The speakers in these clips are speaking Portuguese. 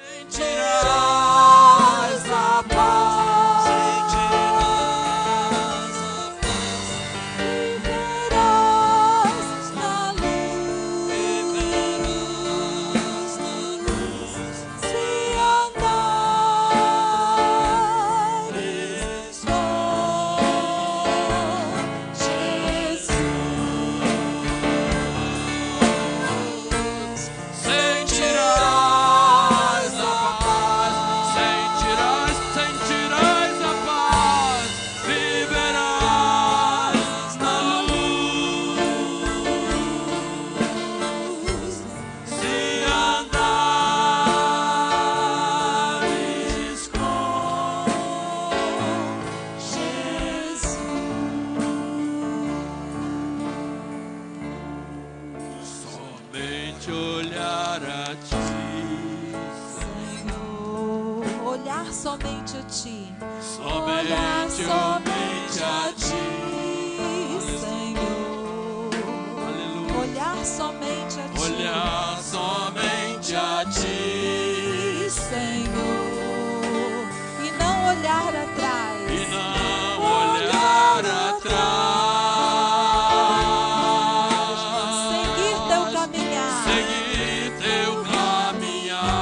Sentirás a paz, viverás na luz, se andares com Jesus. Sentirás a paz, sentirás a paz, viverás na luz, se andares com Jesus. Somente olhar a ti, Senhor, olhar somente a ti. olhar somente a ti, Senhor. aleluia. Olhar somente a ti. Olhar somente a ti, Senhor, e não olhar atrás. e não olhar atrás, Seguir teu caminhar. seguir teu caminhar,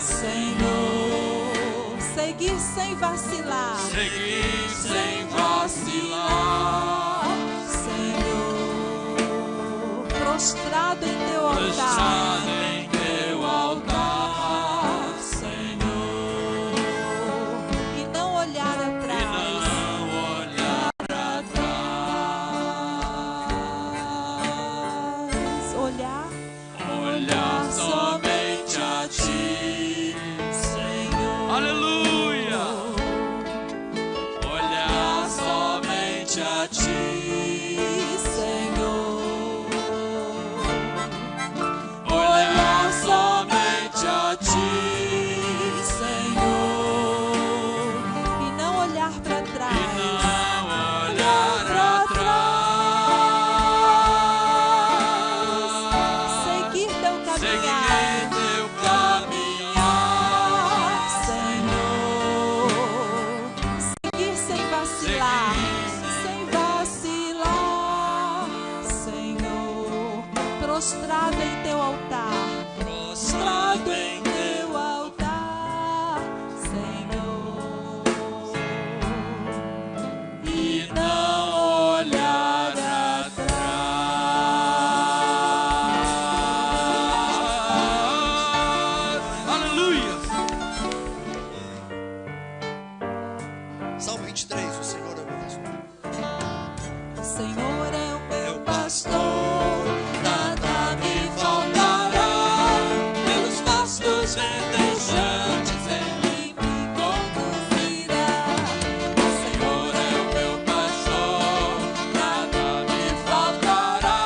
Senhor, seguir sem vacilar. seguir sem vacilar, Senhor, prostrado em teu altar. prostrado em teu altar, Senhor, e não olhar e atrás. não olhar atrás. Olhar somente a ti, Senhor. aleluia. Olhar somente a ti, Senhor. olhar somente a ti, Senhor, e não olhar para e trás. não olhar atrás, Seguir teu caminhar. seguir teu caminhar, Senhor, seguir sem vacilar. seguir Sem vacilar, Senhor, prostrado em teu altar. prostrado em Teu altar, Senhor, e não olhar atrás. Aleluia. Salmo 23, o Senhor é o meu pastor. o Senhor é o meu Pastor, nada me faltará. Pelos pastos verdejantes ele me conduzirá. O Senhor é o meu pastor, nada me faltará.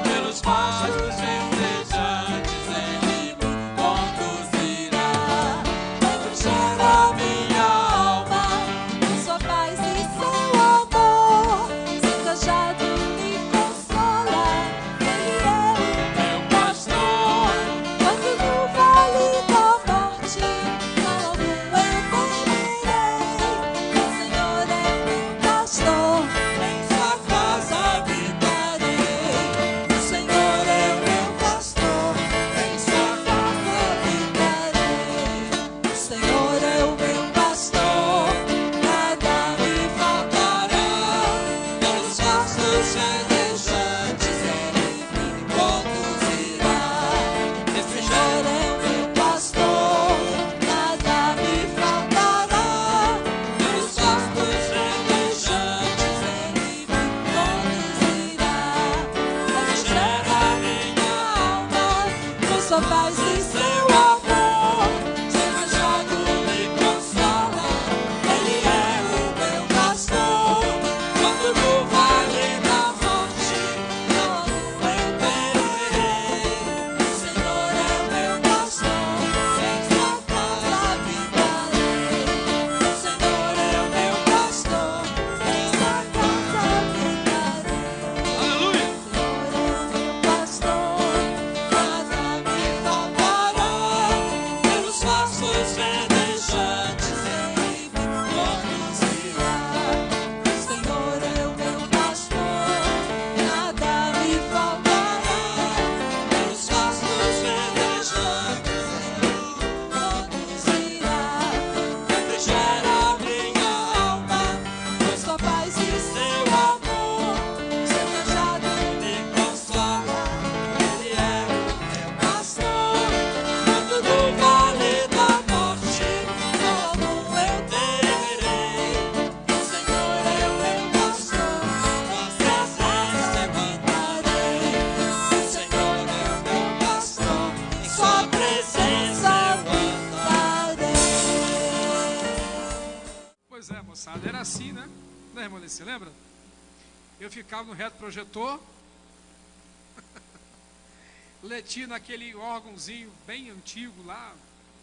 Pelos pastos verdejantes ele me conduzirá. refrigera minha alma, em sua Pois é, moçada, era assim, né? Né, irmã Alice, lembra? Eu ficava no retroprojetor, Leti naquele órgãozinho bem antigo lá,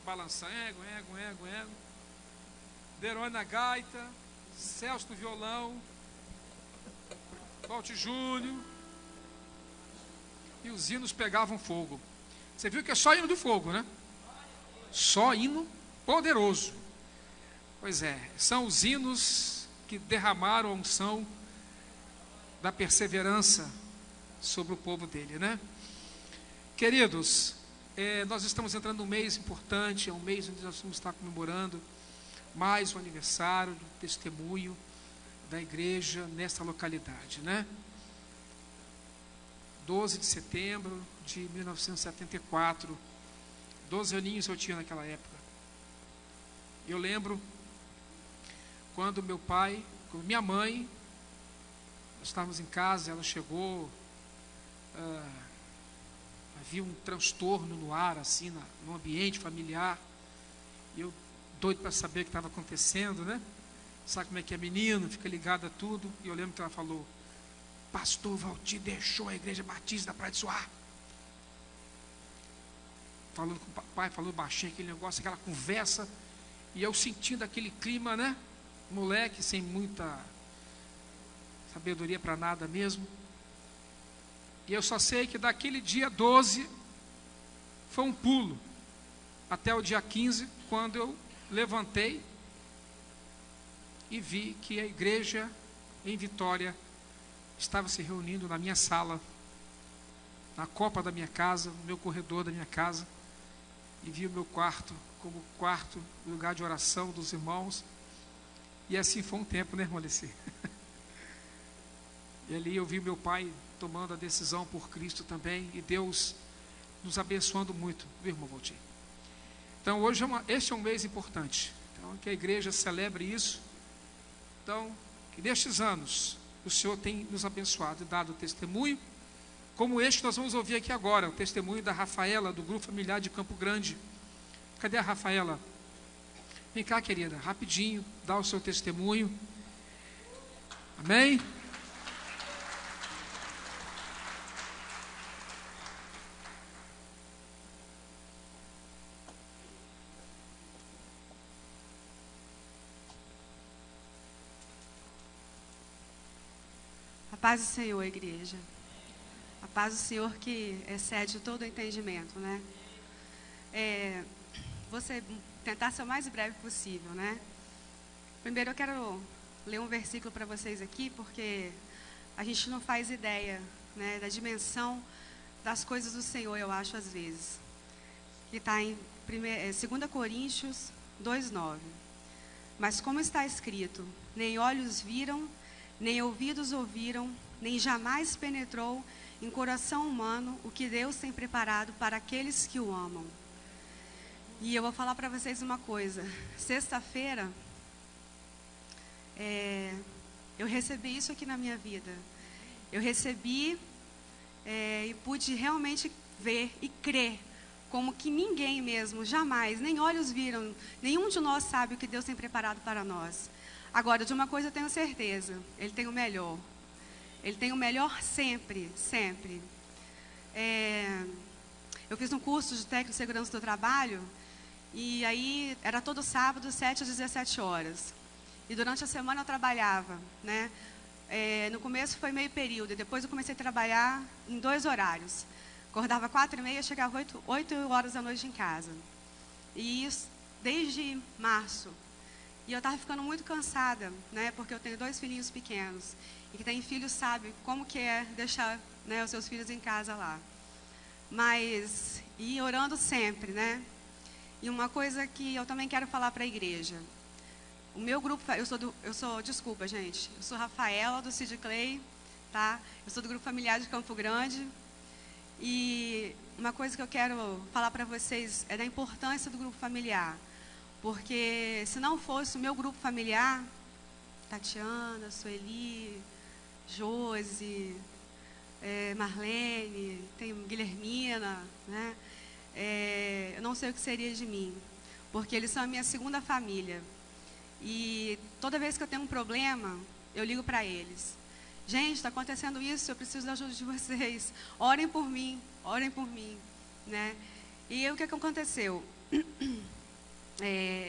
balançando, ego. Derone na gaita, Celso no violão, Valti Júnior, e os hinos pegavam fogo. Você viu que é só hino do fogo, né? Só hino poderoso. Pois é, são os hinos que derramaram a unção da perseverança sobre o povo dele, né? Queridos, nós estamos entrando num mês importante, é um mês onde nós vamos estar comemorando mais um aniversário do testemunho da igreja nesta localidade, né? 12 de setembro de 1974, 12 aninhos eu tinha naquela época. Eu lembro quando meu pai, com minha mãe, nós estávamos em casa, ela chegou, havia um transtorno no ar, assim, no ambiente familiar, e eu doido para saber o que estava acontecendo, né? Sabe como é que é menino, fica ligado a tudo, e eu lembro que ela falou: Pastor Valti deixou a igreja batista da Praia de Suá. Falando com o papai, falou baixinho aquele negócio, aquela conversa, e eu sentindo aquele clima, né? Moleque, sem muita sabedoria para nada mesmo. E eu só sei que daquele dia 12 foi um pulo até o dia 15, quando eu levantei e vi que a igreja em Vitória estava se reunindo na minha sala, na copa da minha casa, no meu corredor da minha casa, e vi o meu quarto como quarto, lugar de oração dos irmãos. E assim foi um tempo, né, irmão Alice? E ali eu vi meu pai tomando a decisão por Cristo também, e Deus nos abençoando muito, viu, irmão Valti? Então hoje este é um mês importante, então que a igreja celebre isso. Então, que nestes anos o Senhor tem nos abençoado e dado testemunho, como este que nós vamos ouvir aqui agora, o testemunho da Rafaela, do Grupo Familiar de Campo Grande. Cadê a Rafaela? Vem cá, querida, rapidinho, dá o seu testemunho. Amém? A paz do Senhor, igreja. A paz do Senhor que excede todo o entendimento, né? Vou tentar ser o mais breve possível, né? Primeiro eu quero ler um versículo para vocês aqui, porque a gente não faz ideia, né, da dimensão das coisas do Senhor, eu acho, às vezes. Que está em 2 Coríntios 2:9. Mas como está escrito, nem olhos viram, nem ouvidos ouviram, nem jamais penetrou em coração humano o que Deus tem preparado para aqueles que o amam. E eu vou falar para vocês uma coisa. Sexta-feira, eu recebi isso aqui na minha vida. Eu recebi e pude realmente ver e crer, como que ninguém mesmo, jamais, nem olhos viram, nenhum de nós sabe o que Deus tem preparado para nós. Agora, de uma coisa eu tenho certeza, Ele tem o melhor. Ele tem o melhor sempre, sempre. Eu fiz um curso de técnico de segurança do trabalho, e aí era todo sábado, 7 às 17 horas. E durante a semana eu trabalhava, né? No começo foi meio período, e depois eu comecei a trabalhar em 2 horários. Acordava 4h30, chegava 8 horas da noite em casa. E isso desde março. E eu estava ficando muito cansada, né? Porque eu tenho 2 filhinhos pequenos. E que tem filhos sabe como que é deixar, né, os seus filhos em casa lá. Mas, e orando sempre, né? E uma coisa que eu também quero falar para a igreja. O meu grupo, desculpa, gente. Eu sou Rafaela, do Sid Clay, tá? Eu sou do Grupo Familiar de Campo Grande. E uma coisa que eu quero falar para vocês é da importância do grupo familiar. Porque se não fosse o meu grupo familiar, Tatiana, Sueli, Josi, Marlene, tem Guilhermina, né? Eu não sei o que seria de mim, porque eles são a minha segunda família. E toda vez que eu tenho um problema, eu ligo para eles. Gente, está acontecendo isso, eu preciso da ajuda de vocês. Orem por mim, né? E aí, o que aconteceu?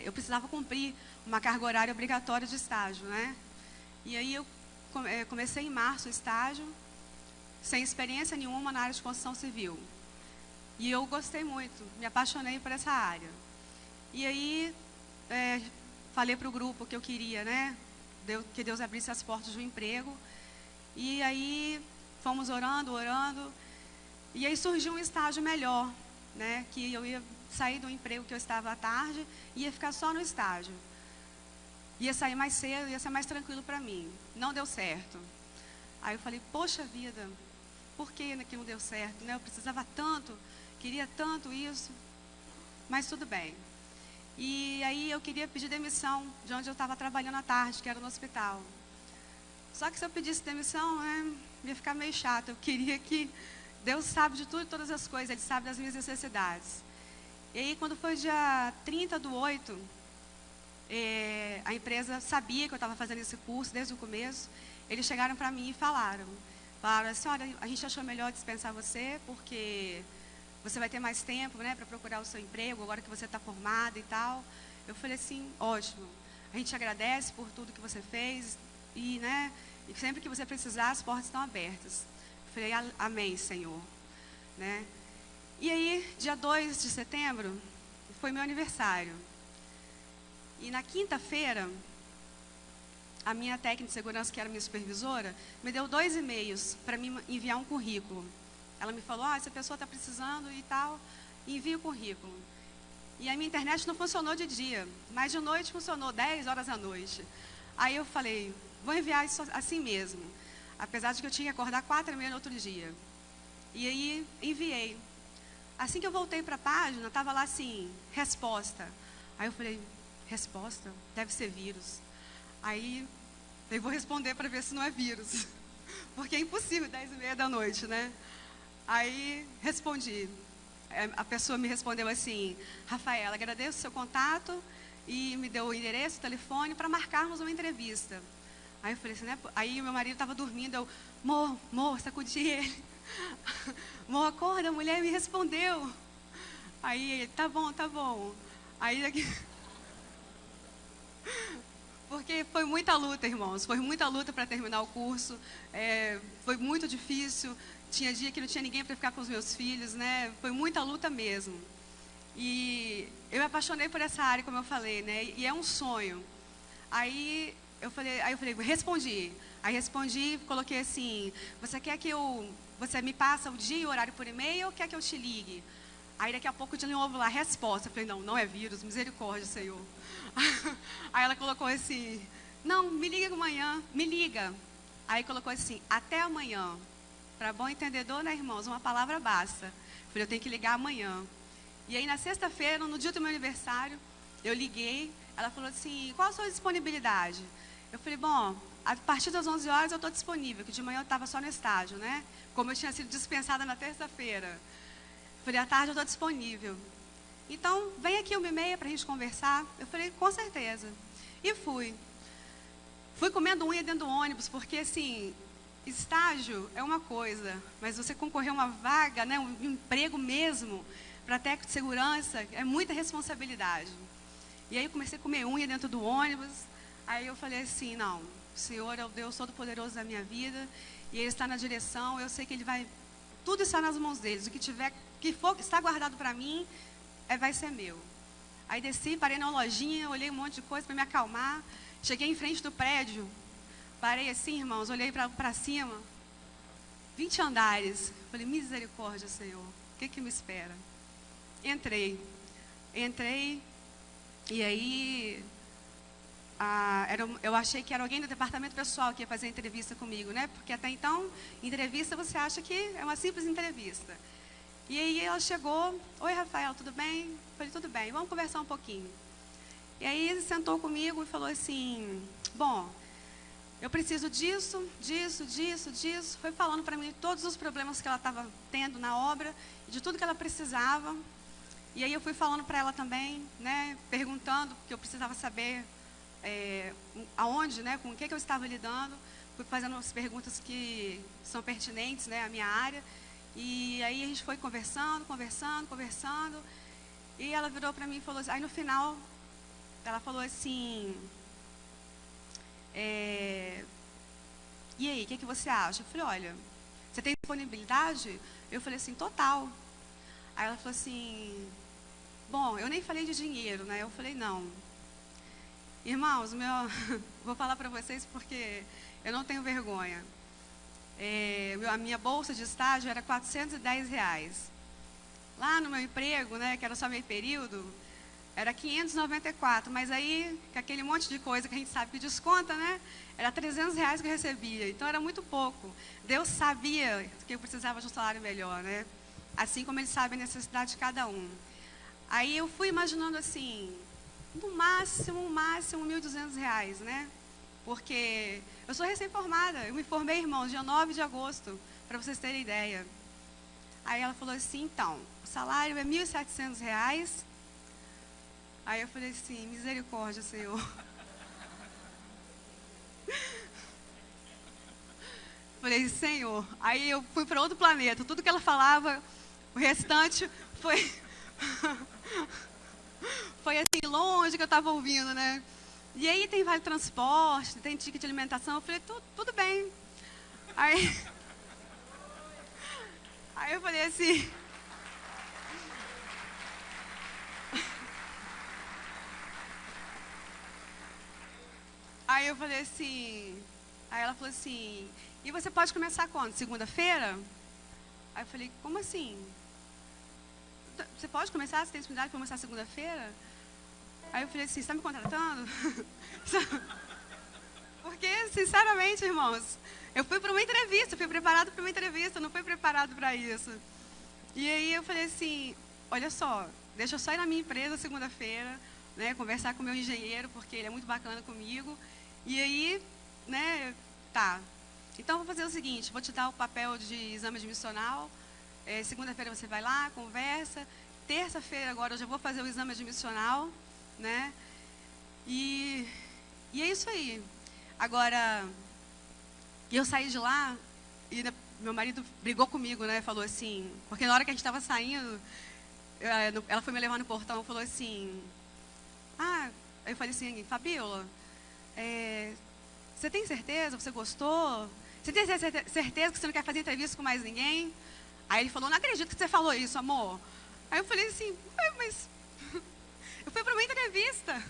Eu precisava cumprir uma carga horária obrigatória de estágio, né? E aí eu comecei em março o estágio, sem experiência nenhuma na área de construção civil. E eu gostei muito, me apaixonei por essa área. E aí, falei para o grupo que eu queria, né? Que Deus abrisse as portas do emprego. E aí, fomos orando. E aí surgiu um estágio melhor, né? Que eu ia sair do emprego que eu estava à tarde e ia ficar só no estágio. Ia sair mais cedo, ia ser mais tranquilo para mim. Não deu certo. Aí eu falei, poxa vida, por que não deu certo, né? Eu precisava tanto, queria tanto isso, mas tudo bem. E aí eu queria pedir demissão de onde eu estava trabalhando à tarde, que era no hospital. Só que se eu pedisse demissão, ia ficar meio chato. Eu queria que Deus sabe de tudo e todas as coisas, Ele sabe das minhas necessidades. E aí, quando foi dia 30/8, a empresa sabia que eu estava fazendo esse curso desde o começo. Eles chegaram para mim e falaram assim, olha, a gente achou melhor dispensar você, porque você vai ter mais tempo, né, para procurar o seu emprego, agora que você está formada e tal. Eu falei assim, ótimo, a gente agradece por tudo que você fez, e, né, e sempre que você precisar, as portas estão abertas. Eu falei, amém, Senhor. Né? E aí, dia 2 de setembro, foi meu aniversário. E na quinta-feira, a minha técnica de segurança, que era minha supervisora, me deu 2 e-mails para me enviar um currículo. Ela me falou, essa pessoa está precisando e tal, envia o currículo. E a minha internet não funcionou de dia, mas de noite funcionou, 10 horas da noite. Aí eu falei, vou enviar isso assim mesmo, apesar de que eu tinha que acordar 4h30 no outro dia. E aí, enviei. Assim que eu voltei para a página, estava lá assim, resposta. Aí eu falei, resposta? Deve ser vírus. Aí, eu vou responder para ver se não é vírus. Porque é impossível, 10h30 da noite, né? Aí, respondi. A pessoa me respondeu assim, Rafaela, agradeço o seu contato e me deu o endereço, o telefone, para marcarmos uma entrevista. Aí eu falei assim, né? Aí meu marido estava dormindo, eu, amor, sacudi ele. Amor, acorda, a mulher me respondeu. Aí ele, tá bom. Aí daqui... Porque foi muita luta, irmãos, foi muita luta para terminar o curso, foi muito difícil, tinha dia que não tinha ninguém para ficar com os meus filhos, né? Foi muita luta mesmo. E eu me apaixonei por essa área, como eu falei, né? E é um sonho. Aí eu falei, respondi. Aí respondi, coloquei assim, você quer que você me passa o dia e o horário por e-mail ou quer que eu te ligue? Aí daqui a pouco eu tinha um ovo lá, resposta. Eu falei, não é vírus, misericórdia, Senhor. Aí ela colocou assim, não, me liga amanhã, me liga. Aí colocou assim, até amanhã. Para bom entendedor, né, irmãos, uma palavra basta. Eu falei, eu tenho que ligar amanhã. E aí na sexta-feira, no dia do meu aniversário, eu liguei, ela falou assim, qual a sua disponibilidade? Eu falei, bom, a partir das 11 horas eu estou disponível, que de manhã eu estava só no estágio, né? Como eu tinha sido dispensada na terça-feira. Eu falei, à tarde eu estou disponível. Então, vem aqui 1h30 para a gente conversar. Eu falei, com certeza. E fui. Fui comendo unha dentro do ônibus, porque assim, estágio é uma coisa, mas você concorrer a uma vaga, né, um emprego mesmo, para técnico de segurança, é muita responsabilidade. E aí eu comecei a comer unha dentro do ônibus. Aí eu falei assim, não, o Senhor é o Deus Todo-Poderoso da minha vida, e Ele está na direção, eu sei que Ele vai, tudo está nas mãos deles, o que for, está guardado para mim, vai ser meu. Aí desci, parei na lojinha, olhei um monte de coisa para me acalmar, cheguei em frente do prédio, parei assim, irmãos, olhei para cima, 20 andares, falei, misericórdia, Senhor, o que me espera? Entrei, e aí... eu achei que era alguém do departamento pessoal que ia fazer a entrevista comigo, né? Porque até então, entrevista você acha que é uma simples entrevista. E aí ela chegou, oi Rafael, tudo bem? Eu falei, tudo bem, vamos conversar um pouquinho. E aí ele sentou comigo e falou assim, bom, eu preciso disso. Foi falando para mim todos os problemas que ela estava tendo na obra, de tudo que ela precisava. E aí eu fui falando para ela também, né? Perguntando, porque eu precisava saber... aonde, né, com o que eu estava lidando, fui fazendo umas perguntas que são pertinentes, né, à minha área. E aí a gente foi conversando, e ela virou para mim e falou assim, aí no final, ela falou assim, e aí, o que você acha? Eu falei, olha, você tem disponibilidade? Eu falei assim, total. Aí ela falou assim, bom, eu nem falei de dinheiro, né? Eu falei, não. Irmãos, vou falar para vocês porque eu não tenho vergonha. A minha bolsa de estágio era R$410. Lá no meu emprego, né, que era só meio período, era 594, mas aí, com aquele monte de coisa que a gente sabe que desconta, né, era R$300 que eu recebia, então era muito pouco. Deus sabia que eu precisava de um salário melhor, né, assim como Ele sabe a necessidade de cada um. Aí eu fui imaginando assim, no máximo R$1.200, né, porque eu sou recém-formada, eu me formei, irmãos, dia 9 de agosto, para vocês terem ideia. Aí ela falou assim, então, o salário é R$1.700. Aí eu falei assim, misericórdia, Senhor. Falei, Senhor. Aí eu fui para outro planeta, tudo que ela falava, o restante foi... foi assim, longe que eu estava ouvindo, né? E aí tem vale transporte, tem ticket de alimentação. Eu falei, tudo bem. Aí eu falei assim... Aí eu falei assim... Aí ela falou assim, e você pode começar quando? Segunda-feira? Aí eu falei, como assim? Você pode começar? Você tem disponibilidade para começar segunda-feira? Aí eu falei assim, você está me contratando? Porque, sinceramente, irmãos, eu fui para uma entrevista, fui preparado para uma entrevista, não fui preparado para isso. E aí eu falei assim, olha só, deixa eu só ir na minha empresa segunda-feira, né, conversar com o meu engenheiro, porque ele é muito bacana comigo. E aí, né, tá. Então, vou fazer o seguinte, vou te dar o papel de exame admissional, segunda-feira você vai lá, conversa, terça-feira agora eu já vou fazer o exame admissional, né, e é isso aí. Agora, eu saí de lá, e meu marido brigou comigo, né, falou assim, porque na hora que a gente estava saindo, ela foi me levar no portão e falou assim, eu falei assim, Fabiola, você tem certeza? Você gostou? Você tem certeza que você não quer fazer entrevista com mais ninguém? Aí ele falou, não acredito que você falou isso, amor. Aí eu falei assim, mas eu fui para uma entrevista.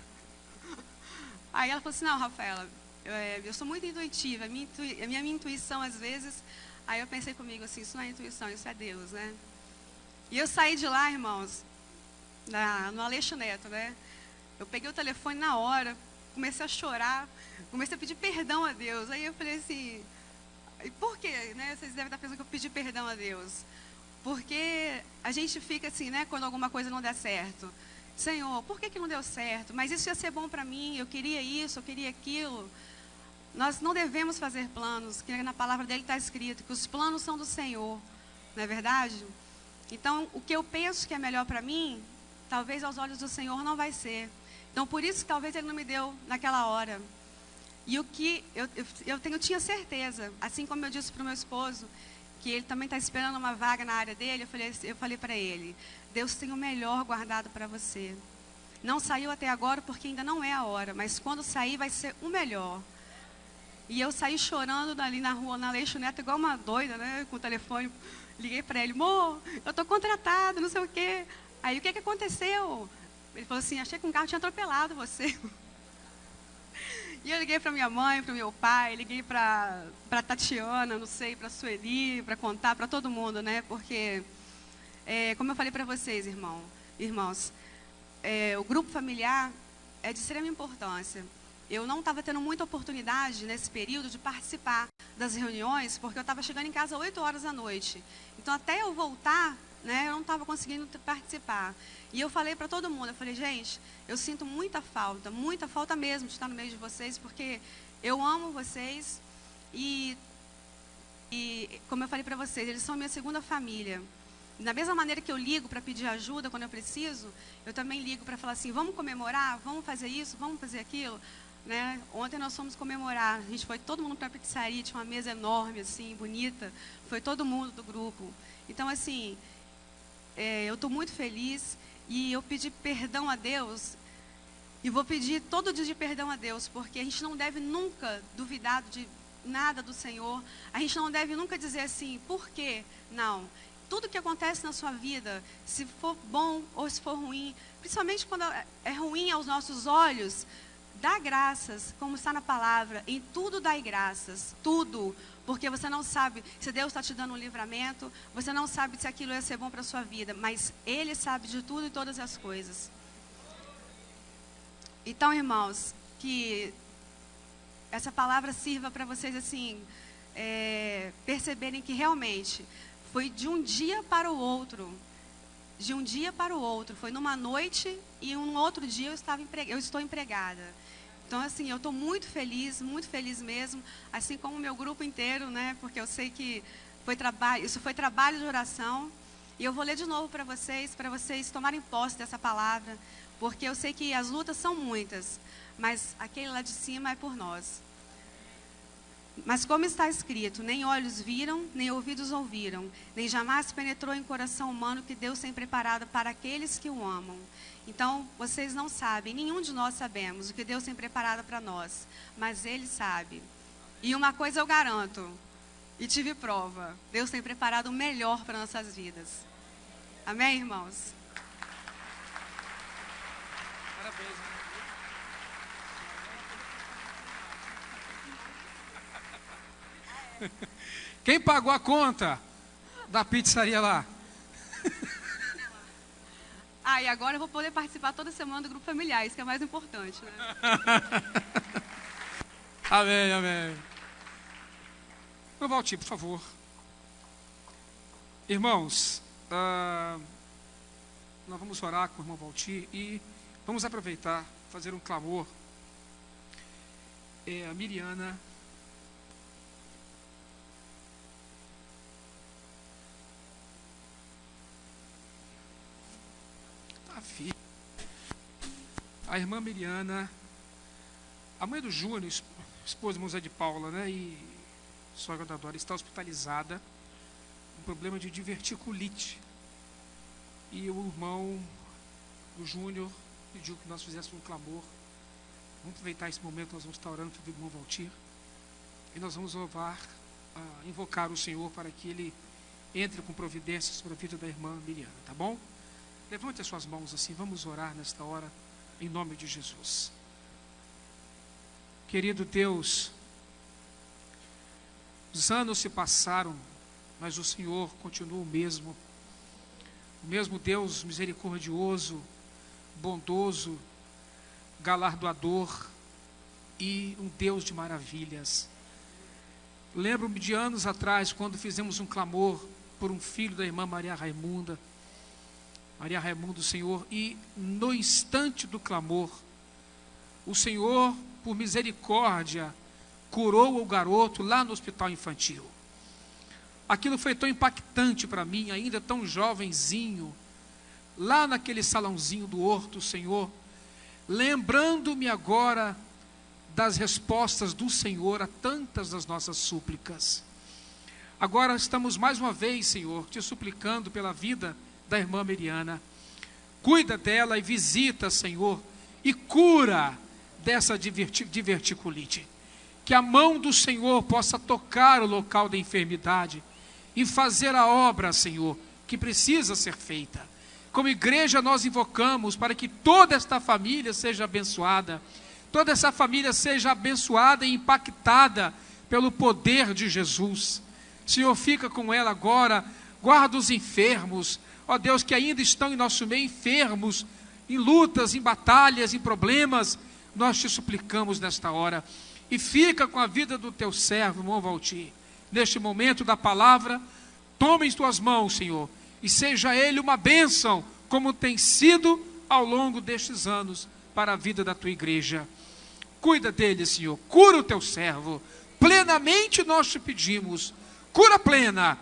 Aí ela falou assim, não, Rafaela, eu sou muito intuitiva, a minha intuição às vezes... Aí eu pensei comigo assim, isso não é intuição, isso é Deus, né? E eu saí de lá, irmãos, no Aleixo Neto, né? Eu peguei o telefone na hora, comecei a chorar, comecei a pedir perdão a Deus. Aí eu falei assim, por quê? Né? Vocês devem estar pensando que eu pedi perdão a Deus. Porque a gente fica assim, né, quando alguma coisa não der certo. Senhor, por que não deu certo? Mas isso ia ser bom para mim, eu queria isso, eu queria aquilo. Nós não devemos fazer planos, que na palavra dele está escrito, que os planos são do Senhor, não é verdade? Então, o que eu penso que é melhor para mim, talvez aos olhos do Senhor não vai ser. Então, por isso que talvez Ele não me deu naquela hora. E o que eu tinha certeza, assim como eu disse para o meu esposo, que ele também está esperando uma vaga na área dele, eu falei para ele, Deus tem o melhor guardado para você. Não saiu até agora porque ainda não é a hora, mas quando sair vai ser o melhor. E eu saí chorando ali na rua, na Aleixo Neto, igual uma doida, né, com o telefone. Liguei para ele, amor, eu estou contratado, não sei o quê. Aí, o que aconteceu? Ele falou assim, achei que um carro tinha atropelado você. E eu liguei para minha mãe, para o meu pai, liguei para Tatiana, não sei, para a Sueli, para contar para todo mundo, né? Porque, como eu falei para vocês, irmãos, o grupo familiar é de extrema importância. Eu não estava tendo muita oportunidade nesse período de participar das reuniões, porque eu estava chegando em casa às 8 horas da noite. Então, até eu voltar, né, eu não estava conseguindo participar. E eu falei para todo mundo, eu falei, gente, eu sinto muita falta mesmo de estar no meio de vocês, porque eu amo vocês e como eu falei para vocês, eles são minha segunda família. Da mesma maneira que eu ligo para pedir ajuda quando eu preciso, eu também ligo para falar assim, vamos comemorar, vamos fazer isso, vamos fazer aquilo. né? Ontem nós fomos comemorar, a gente foi todo mundo para a pizzaria, tinha uma mesa enorme, assim, bonita, foi todo mundo do grupo. Então, assim, eu estou muito feliz e eu pedi perdão a Deus e vou pedir todo dia de perdão a Deus, porque a gente não deve nunca duvidar de nada do Senhor, a gente não deve nunca dizer assim, por quê? Não. Tudo que acontece na sua vida, se for bom ou se for ruim, principalmente quando é ruim aos nossos olhos, dá graças, como está na palavra, em tudo dai graças, tudo, porque você não sabe se Deus está te dando um livramento, você não sabe se aquilo ia ser bom para a sua vida, mas Ele sabe de tudo e todas as coisas. Então, irmãos, que essa palavra sirva para vocês, assim, perceberem que realmente foi de um dia para o outro, foi numa noite e um outro dia eu estou empregada. Então, assim, eu estou muito feliz mesmo, assim como o meu grupo inteiro, né? Porque eu sei que isso foi trabalho de oração. E eu vou ler de novo para vocês tomarem posse dessa palavra, porque eu sei que as lutas são muitas, mas aquele lá de cima é por nós. Mas como está escrito, nem olhos viram, nem ouvidos ouviram, nem jamais penetrou em coração humano que Deus tem preparado para aqueles que o amam. Então, vocês não sabem, nenhum de nós sabemos o que Deus tem preparado para nós, mas Ele sabe. E uma coisa eu garanto, e tive prova, Deus tem preparado o melhor para nossas vidas. Amém, irmãos? Parabéns. Quem pagou a conta da pizzaria lá? E agora eu vou poder participar toda semana do grupo familiar, isso que é mais importante, né? Amém, amém. Irmão Valtir, por favor. Irmãos, nós vamos orar com o irmão Valtir e vamos aproveitar, fazer um clamor. A Miriana... A irmã Miriana, a mãe do Júnior, esposa do José de Paula, né, e sogra da Dora, está hospitalizada com problema de diverticulite. E o irmão do Júnior pediu que nós fizéssemos um clamor. Vamos aproveitar esse momento, nós vamos estar orando para o irmão Valtir. E nós vamos invocar o Senhor para que Ele entre com providências sobre a vida da irmã Miriana, tá bom? Levante as suas mãos assim, vamos orar nesta hora, em nome de Jesus. Querido Deus, os anos se passaram, mas o Senhor continua o mesmo Deus misericordioso, bondoso, galardoador e um Deus de maravilhas. Lembro-me de anos atrás, quando fizemos um clamor por um filho da irmã Maria Raimundo, Senhor, e no instante do clamor, o Senhor, por misericórdia, curou o garoto lá no hospital infantil. Aquilo foi tão impactante para mim, ainda tão jovenzinho, lá naquele salãozinho do horto, Senhor, lembrando-me agora das respostas do Senhor a tantas das nossas súplicas. Agora estamos mais uma vez, Senhor, te suplicando pela vida da irmã Miriana. Cuida dela e visita, Senhor, e cura dessa diverticulite. Que a mão do Senhor possa tocar o local da enfermidade e fazer a obra, Senhor, que precisa ser feita. Como igreja nós invocamos para que toda esta família seja abençoada, toda essa família seja abençoada e impactada pelo poder de Jesus. Senhor, fica com ela agora, guarda os enfermos, ó Deus, que ainda estão em nosso meio enfermos, em lutas, em batalhas, em problemas, nós te suplicamos nesta hora. E fica com a vida do teu servo, irmão Valtir, neste momento da palavra, toma em tuas mãos, Senhor, e seja ele uma bênção, como tem sido ao longo destes anos, para a vida da tua igreja. Cuida dele, Senhor, cura o teu servo, plenamente nós te pedimos, cura plena,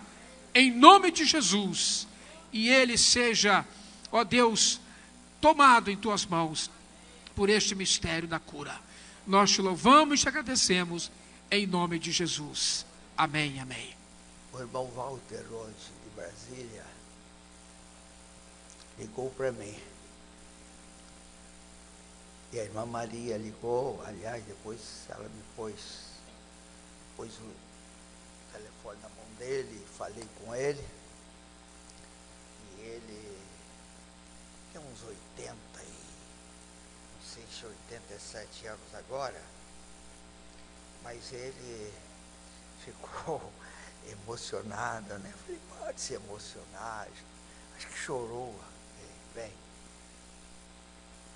em nome de Jesus, e ele seja, ó Deus, tomado em tuas mãos, por este mistério da cura. Nós te louvamos e te agradecemos, em nome de Jesus. Amém, amém. O irmão Walter, hoje, de Brasília, ligou para mim. E a irmã Maria ligou, aliás, depois ela me pôs o telefone na mão dele, falei com ele. E ele tem uns 80 e, não sei se 87 anos agora, mas ele ficou emocionado, né? Eu falei, pode se emocionar, acho que chorou. Bem,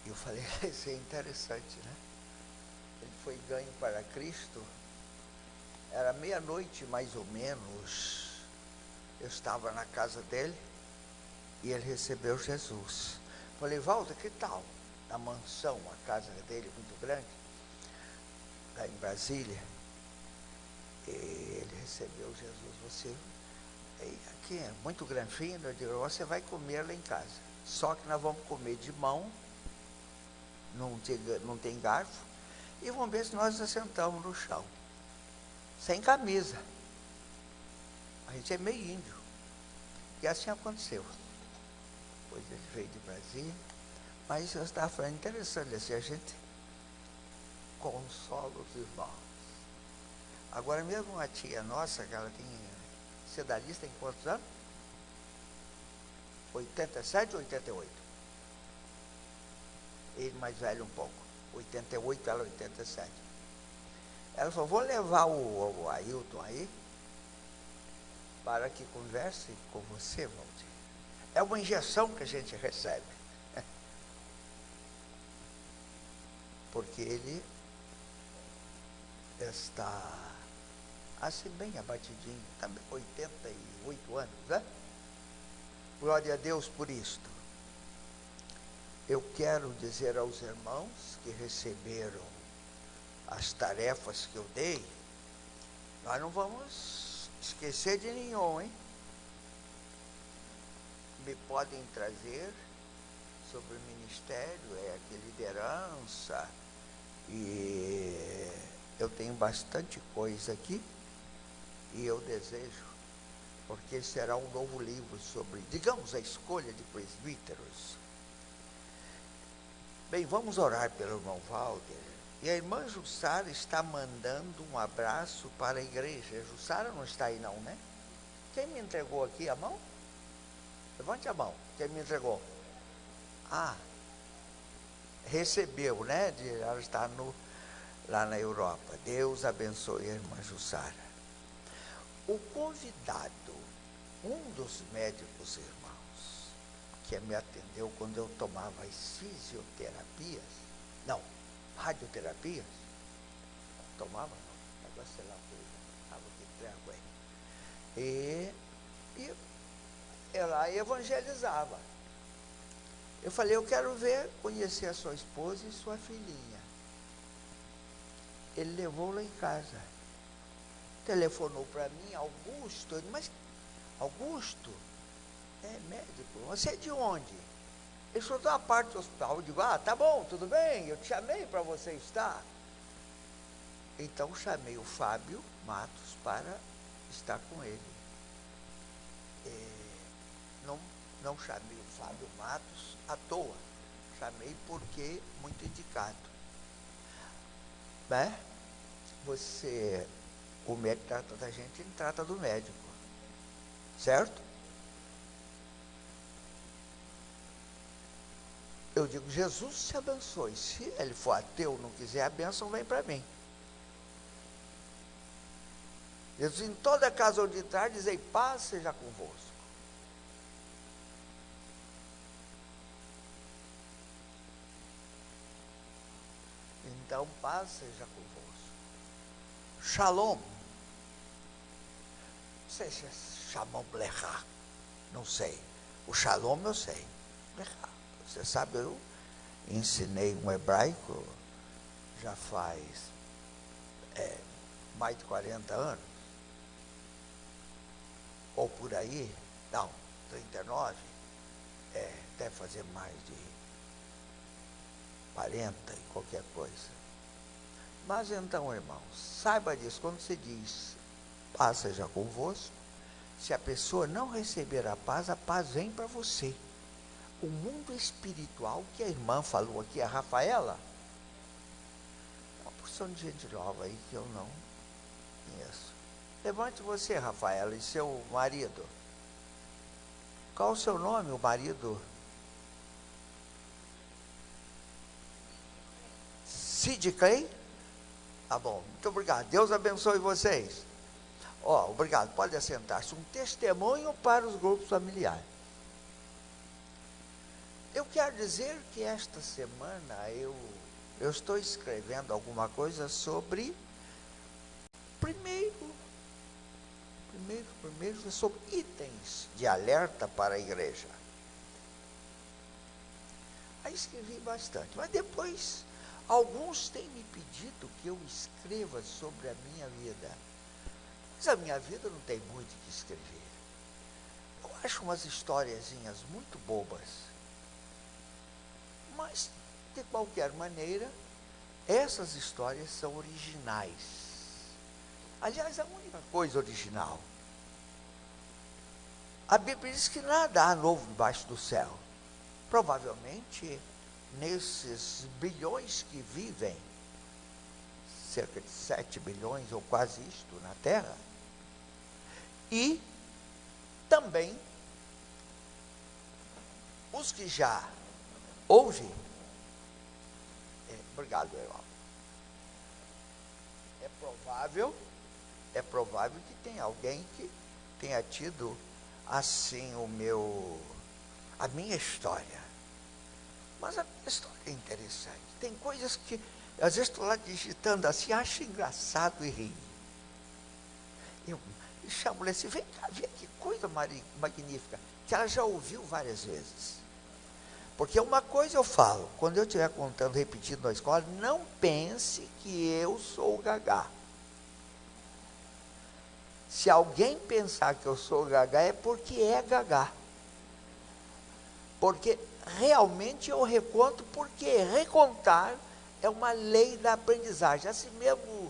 eu falei, isso é interessante, né? Ele foi ganho para Cristo, era meia-noite mais ou menos, eu estava na casa dele e ele recebeu Jesus. Falei, Walter, que tal? Na mansão, a casa dele muito grande, lá em Brasília, e ele recebeu Jesus. Você, aqui é muito granfino, eu digo, você vai comer lá em casa, só que nós vamos comer de mão, não tem garfo, e vamos ver se nós nos sentamos no chão, sem camisa. A gente é meio índio. E assim aconteceu. Depois ele veio de Brasília, mas eu estava falando, interessante assim, a gente consola os irmãos. Agora mesmo uma tia nossa, que ela tem, sedalista, tem quantos anos? 87 ou 88? Ele mais velho um pouco, 88, ela 87. Ela falou, vou levar o Ailton aí, para que converse com você, Valdir. É uma injeção que a gente recebe. Porque ele está assim bem abatidinho, também 88 anos, né? Glória a Deus por isto. Eu quero dizer aos irmãos que receberam as tarefas que eu dei, nós não vamos esquecer de nenhum, hein? Me podem trazer sobre o ministério, que liderança, e eu tenho bastante coisa aqui, e eu desejo, porque será um novo livro sobre, digamos, a escolha de presbíteros. Bem, vamos orar pelo irmão Walter. E a irmã Jussara está mandando um abraço para a igreja. A Jussara não está aí não, né? Quem me entregou aqui a mão? Levante a mão. Quem me entregou? Ah, recebeu, né? Ela está lá na Europa. Deus abençoe a irmã Jussara. O convidado, um dos médicos irmãos, que me atendeu quando eu tomava as fisioterapias, não, radioterapias, tomava não, agora sei lá, estava aqui tranquilo, e ela evangelizava. Eu falei, eu quero conhecer a sua esposa e sua filhinha. Ele levou lá em casa, telefonou para mim, Augusto, eu disse, mas Augusto, é médico, você é de onde? Ele falou, da parte do hospital. Eu digo, tá bom, tudo bem, eu te chamei para você estar. Então chamei o Fábio Matos para estar com ele. Não chamei o Fábio Matos à toa, chamei porque muito indicado. Né? O médico trata da gente, ele trata do médico, certo? Eu digo, Jesus te abençoe. Se ele for ateu, não quiser a bênção, vem para mim. Jesus, em toda casa onde entrar, dizei, paz seja convosco. Então, paz seja convosco. Shalom. Não sei se é Shalom Lechá. Não sei. O Shalom eu sei. Lechá. Você sabe, eu ensinei um hebraico já faz mais de 40 anos. Ou por aí, não, 39, deve fazer mais de 40 e qualquer coisa. Mas então, irmãos, saiba disso, quando você diz, paz seja convosco, se a pessoa não receber a paz vem para você. O mundo espiritual que a irmã falou aqui, a Rafaela, uma porção de gente nova aí que eu não conheço. Levante você, Rafaela, e seu marido. Qual o seu nome, o marido? Sid Clay? Tá bom, muito obrigado. Deus abençoe vocês. Ó, obrigado, pode assentar-se. Um testemunho para os grupos familiares. Eu quero dizer que esta semana eu estou escrevendo alguma coisa sobre primeiro sobre itens de alerta para a igreja. Aí escrevi bastante, mas depois alguns têm me pedido que eu escreva sobre a minha vida. Mas a minha vida não tem muito o que escrever. Eu acho umas historiazinhas muito bobas. Mas, de qualquer maneira, essas histórias são originais. Aliás, a única coisa original. A Bíblia diz que nada há novo debaixo do céu. Provavelmente, nesses bilhões que vivem, cerca de 7 bilhões ou quase isto na Terra, e também os que já ouvem, obrigado, irmão. É provável que tenha alguém que tenha tido assim a minha história. Mas a minha história é interessante. Tem coisas que, às vezes estou lá digitando assim, acho engraçado e rio. Eu chamo ela assim, vem cá, vê que coisa magnífica, que ela já ouviu várias vezes. Porque uma coisa eu falo, quando eu estiver contando, repetindo na escola, não pense que eu sou o gagá. Se alguém pensar que eu sou o gagá, é porque é gagá. Porque realmente eu reconto, porque recontar é uma lei da aprendizagem. Assim mesmo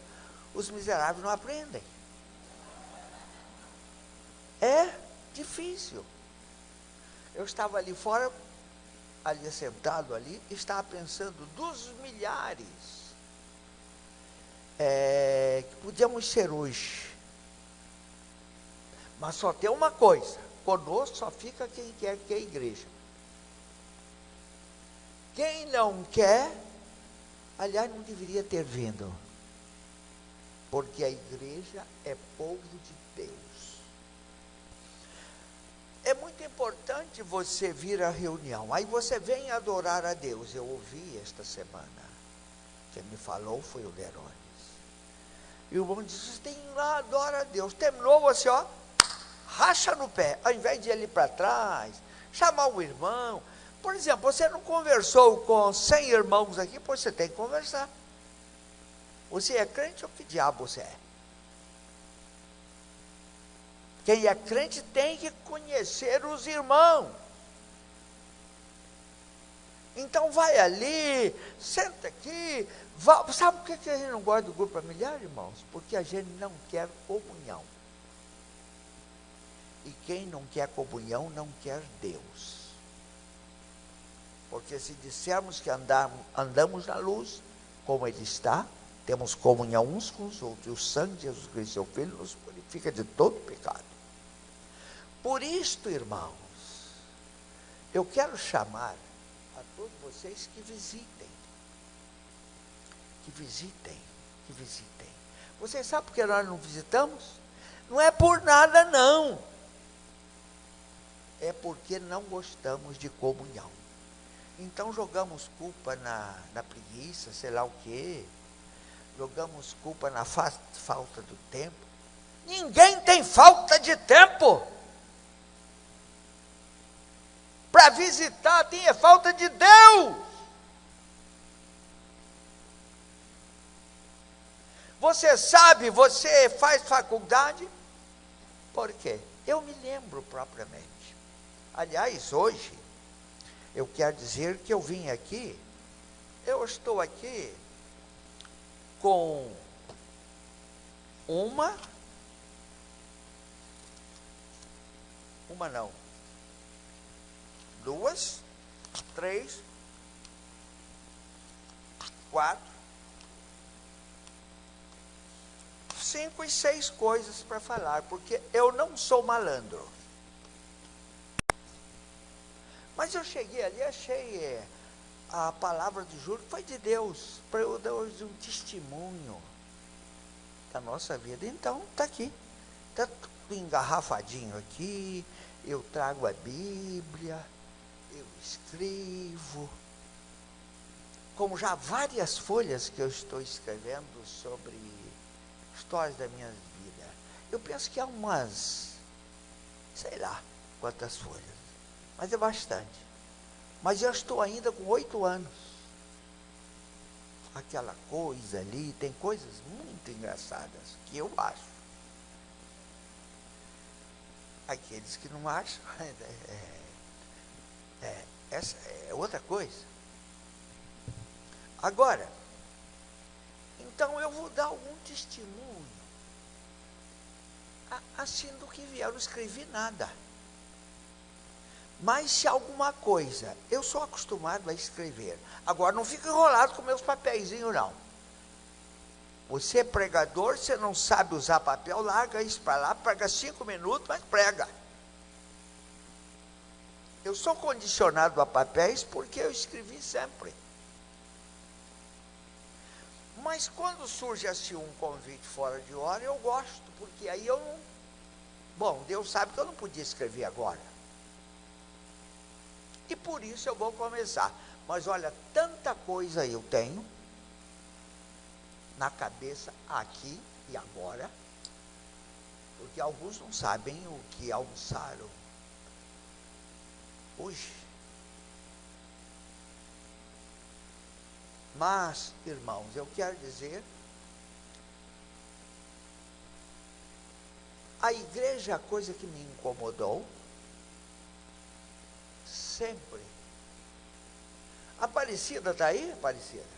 os miseráveis não aprendem. É difícil. Eu estava ali fora, ali sentado ali, estava pensando dos milhares que podíamos ser hoje. Mas só tem uma coisa, conosco só fica quem quer que é a igreja. Quem não quer, aliás, não deveria ter vindo. Porque a igreja é povo de Deus. É muito importante você vir à reunião. Aí você vem adorar a Deus. Eu ouvi esta semana. Quem me falou foi o Lerones. E o irmão disse, você tem que ir lá, adora a Deus. Terminou você, ó, racha no pé. Ao invés de ir ali para trás, chamar o irmão. Por exemplo, você não conversou com 100 irmãos aqui, pois você tem que conversar. Você é crente ou que diabo você é? Quem é crente tem que conhecer os irmãos. Então vai ali, senta aqui. Sabe por que a gente não gosta do grupo familiar, irmãos? Porque a gente não quer comunhão. E quem não quer comunhão não quer Deus. Porque se dissermos que andamos na luz, como Ele está, temos comunhão uns com os outros, e o sangue de Jesus Cristo, seu Filho, nos purifica de todo pecado. Por isto, irmãos, eu quero chamar a todos vocês que visitem. Que visitem, que visitem. Vocês sabem por que nós não visitamos? Não é por nada, não. É porque não gostamos de comunhão. Então jogamos culpa na preguiça, sei lá o quê. Jogamos culpa na falta do tempo. Ninguém tem falta de tempo. Para visitar tem falta de Deus. Você sabe, você faz faculdade? Por quê? Eu me lembro propriamente. Aliás, hoje, eu quero dizer que eu vim aqui, eu estou aqui com uma não, 2, 3, 4, 5 e 6 coisas para falar, porque eu não sou malandro. Mas eu cheguei ali, achei a palavra de Júlio foi de Deus, para eu dar um testemunho da nossa vida. Então, está aqui, está tudo engarrafadinho aqui, eu trago a Bíblia, eu escrevo, como já várias folhas que eu estou escrevendo sobre histórias da minha vida. Eu penso que há umas, sei lá quantas folhas, mas é bastante. Mas eu estou ainda com 8 anos. Aquela coisa ali, tem coisas muito engraçadas, que eu acho. Aqueles que não acham, essa é outra coisa. Agora, então eu vou dar algum testemunho, assim do que vier. Eu não escrevi nada. Mas se alguma coisa, eu sou acostumado a escrever. Agora, não fico enrolado com meus papeizinhos, não. Você é pregador, você não sabe usar papel, larga isso para lá, prega 5 minutos, mas prega. Eu sou condicionado a papéis porque eu escrevi sempre. Mas quando surge assim um convite fora de hora, eu gosto, porque aí eu não... Bom, Deus sabe que eu não podia escrever agora. E por isso eu vou começar. Mas olha, tanta coisa eu tenho na cabeça aqui e agora, porque alguns não sabem o que almoçaram hoje. Mas, irmãos, eu quero dizer, a igreja, a coisa que me incomodou, sempre. Aparecida está aí, Aparecida?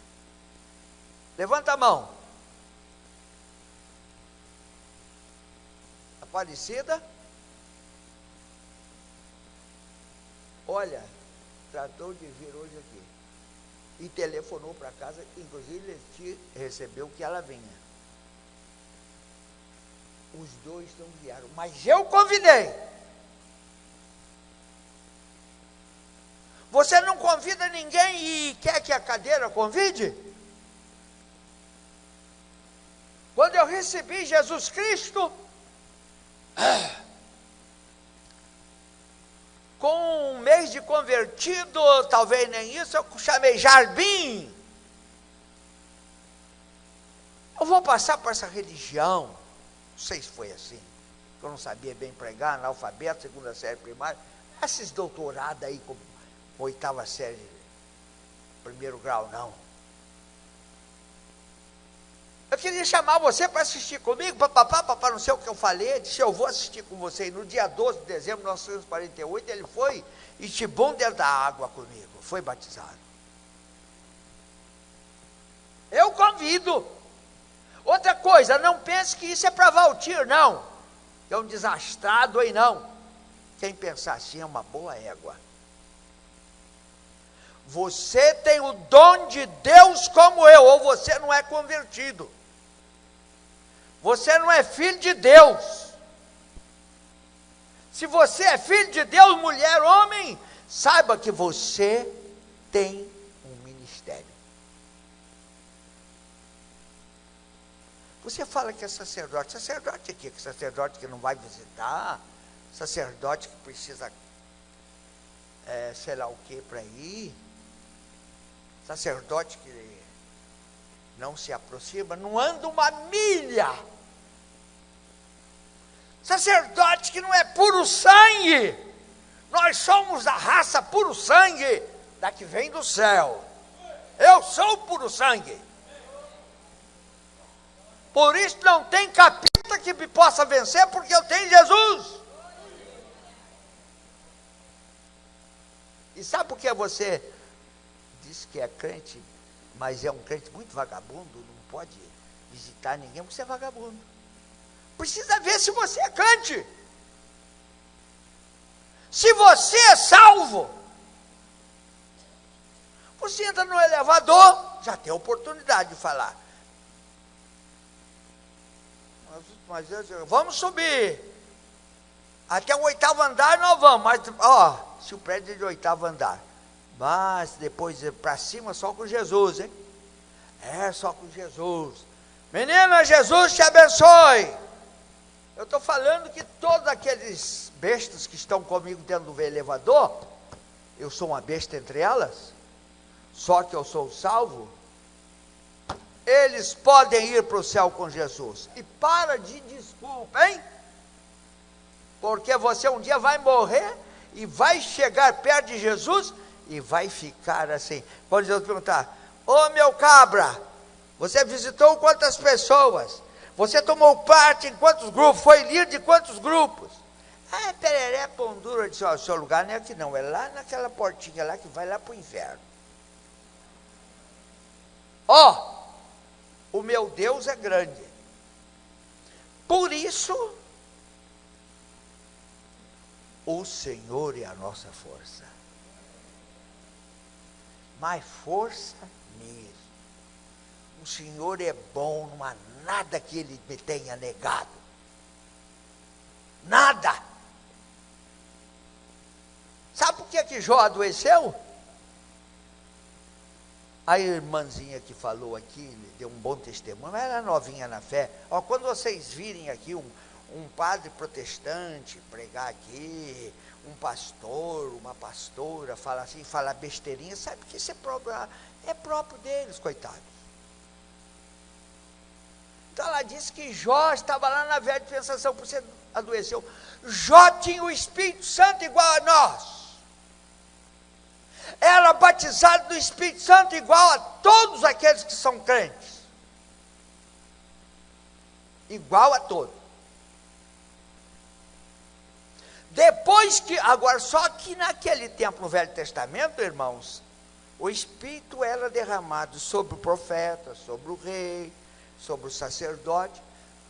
Levanta a mão. Aparecida? Olha, tratou de vir hoje aqui. E telefonou para casa, inclusive ele recebeu que ela vinha. Os dois não vieram, mas eu convidei. Você não convida ninguém e quer que a cadeira convide? Quando eu recebi Jesus Cristo, com um mês de convertido, talvez nem isso, eu chamei Jarbim. Eu vou passar por essa religião. Não sei se foi assim, eu não sabia bem pregar, analfabeto, 2ª série primária, esses doutorados aí com 8ª série, 1º grau, não. Eu queria chamar você para assistir comigo, papá, não sei o que eu falei. Ele disse, eu vou assistir com você. E no dia 12 de dezembro de 1948, ele foi e tibum dentro da água comigo, foi batizado. Eu convido. Outra coisa, não pense que isso é para Valtir, não. É um desastrado aí, não. Quem pensar assim é uma boa égua. Você tem o dom de Deus como eu, ou você não é convertido. Você não é filho de Deus. Se você é filho de Deus, mulher, homem, saiba que você tem um ministério. Você fala que é sacerdote. Sacerdote é quê? Sacerdote que não vai visitar, sacerdote que precisa, sei lá o que para ir, sacerdote que não se aproxima, não anda uma milha, sacerdote que não é puro sangue. Nós somos da raça puro sangue, da que vem do céu. Eu sou puro sangue. Por isso não tem capeta que me possa vencer, porque eu tenho Jesus. E sabe por que você diz que é crente, mas é um crente muito vagabundo, não pode visitar ninguém porque você é vagabundo. Precisa ver se você é crente. Se você é salvo, você entra no elevador, já tem a oportunidade de falar. Mas vamos subir. Até o 8º andar nós vamos, mas se o prédio é de 8º andar, mas depois para cima só com Jesus, hein? É, só com Jesus. Menina, Jesus te abençoe. Eu estou falando que todos aqueles bestas que estão comigo dentro do elevador, eu sou uma besta entre elas, só que eu sou salvo, eles podem ir para o céu com Jesus. E para de desculpa, hein? Porque você um dia vai morrer e vai chegar perto de Jesus e vai ficar assim. Quando Jesus perguntar: ô meu cabra, você visitou quantas pessoas? Você tomou parte em quantos grupos? Foi líder de quantos grupos? Ah, pereré, pão duro. Eu disse: ó, o seu lugar não é aqui não, é lá naquela portinha lá que vai lá para o inferno. Ó, o meu Deus é grande. Por isso, o Senhor é a nossa força. Mas força mesmo. O Senhor é bom, não há nada que Ele me tenha negado. Nada. Sabe por que Jó adoeceu? A irmãzinha que falou aqui, deu um bom testemunho, ela era novinha na fé. Ó, quando vocês virem aqui um padre protestante pregar aqui, um pastor, uma pastora, falar assim, falar besteirinha, sabe que isso é próprio deles, coitados. Então ela disse que Jó estava lá na velha dispensação, por você adoeceu. Jó tinha o Espírito Santo igual a nós. Era batizado do Espírito Santo igual a todos aqueles que são crentes. Igual a todos. Depois que, agora só que naquele tempo no Velho Testamento, irmãos, o Espírito era derramado sobre o profeta, sobre o rei, sobre o sacerdote.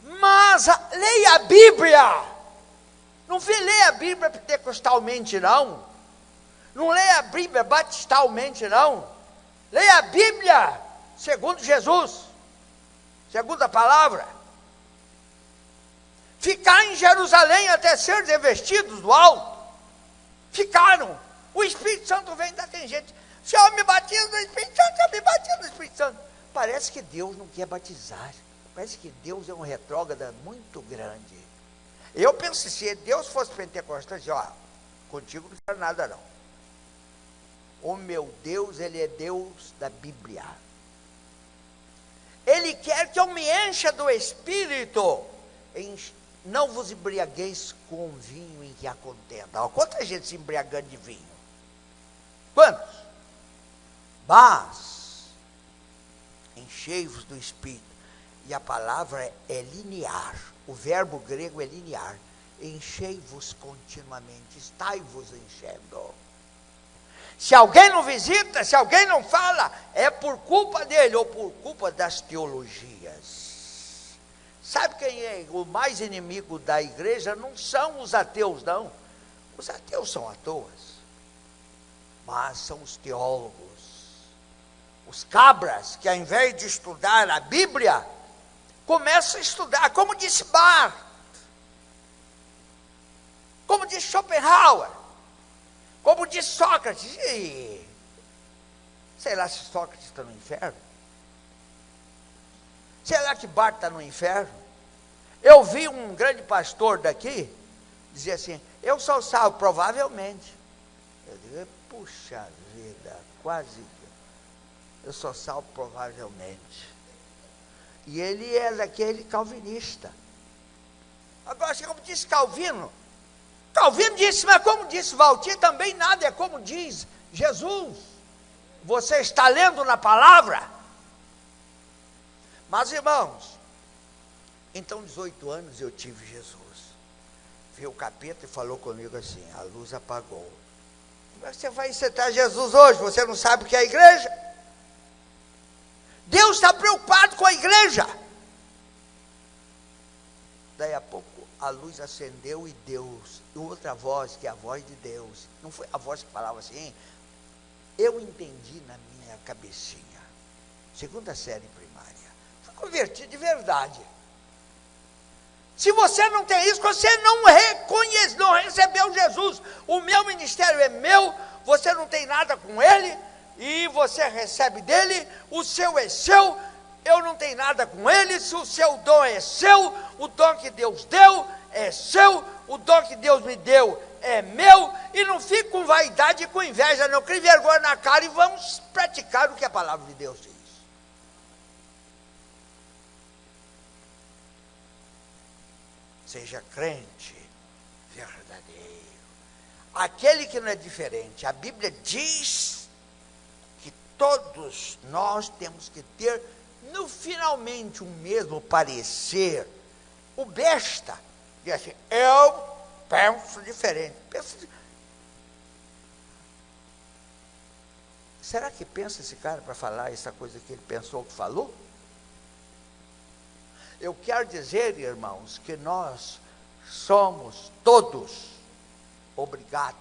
Mas leia a Bíblia. Não leia a Bíblia pentecostalmente não. Não leia a Bíblia batistalmente não. Leia a Bíblia segundo Jesus, segundo a palavra. Ficar em Jerusalém até ser revestidos do alto. Ficaram. O Espírito Santo vem, ainda tem gente. Senhor, me batiza no Espírito Santo, Senhor, me batiza no Espírito Santo. Parece que Deus não quer batizar. Parece que Deus é um retrógrado muito grande. Eu penso, se Deus fosse pentecostal, ó, contigo não quero nada não. O meu Deus, Ele é Deus da Bíblia. Ele quer que eu me encha do Espírito. Não vos embriagueis com vinho em que há contenda. Ó, quanta gente se embriagando de vinho? Quantos? Mas enchei-vos do Espírito. E a palavra é linear. O verbo grego é linear. Enchei-vos continuamente. Estai-vos enchendo. Se alguém não visita, se alguém não fala, é por culpa dele ou por culpa das teologias. Sabe quem é o mais inimigo da igreja? Não são os ateus, não. Os ateus são à toa. Mas são os teólogos. Os cabras que ao invés de estudar a Bíblia, começam a estudar, como disse Barth, como disse Schopenhauer, como disse Sócrates. Sei lá se Sócrates está no inferno. Será que Barth está no inferno? Eu vi um grande pastor daqui dizer assim: eu sou salvo, provavelmente. Eu digo: puxa vida, quase. Eu sou salvo, provavelmente. E ele é daquele calvinista. Agora, como disse Calvino, Calvino disse, mas como disse Valtir, também nada é como diz Jesus. Você está lendo na palavra? Mas, irmãos, então 18 anos eu tive Jesus. Viu o capeta e falou comigo assim: a luz apagou. Como é que você vai aceitar Jesus hoje? Você não sabe o que é a igreja? Deus está preocupado com a igreja. Daí a pouco a luz acendeu e Deus, e outra voz, que é a voz de Deus, não foi a voz que falava assim, eu entendi na minha cabecinha, segunda série primária, fui convertido de verdade. Se você não tem isso, você não reconhece, não recebeu Jesus. O meu ministério é meu, você não tem nada com ele, e você recebe dele, o seu é seu, eu não tenho nada com ele, se o seu dom é seu, o dom que Deus deu é seu, o dom que Deus me deu é meu, e não fique com vaidade e com inveja, não crie vergonha na cara, e vamos praticar o que a palavra de Deus diz. Seja crente verdadeiro, aquele que não é diferente. A Bíblia diz que todos nós temos que ter, no finalmente, o mesmo parecer. O besta diz assim, eu penso diferente. Será que pensa esse cara para falar essa coisa que ele pensou que falou? Eu quero dizer, irmãos, que nós somos todos obrigados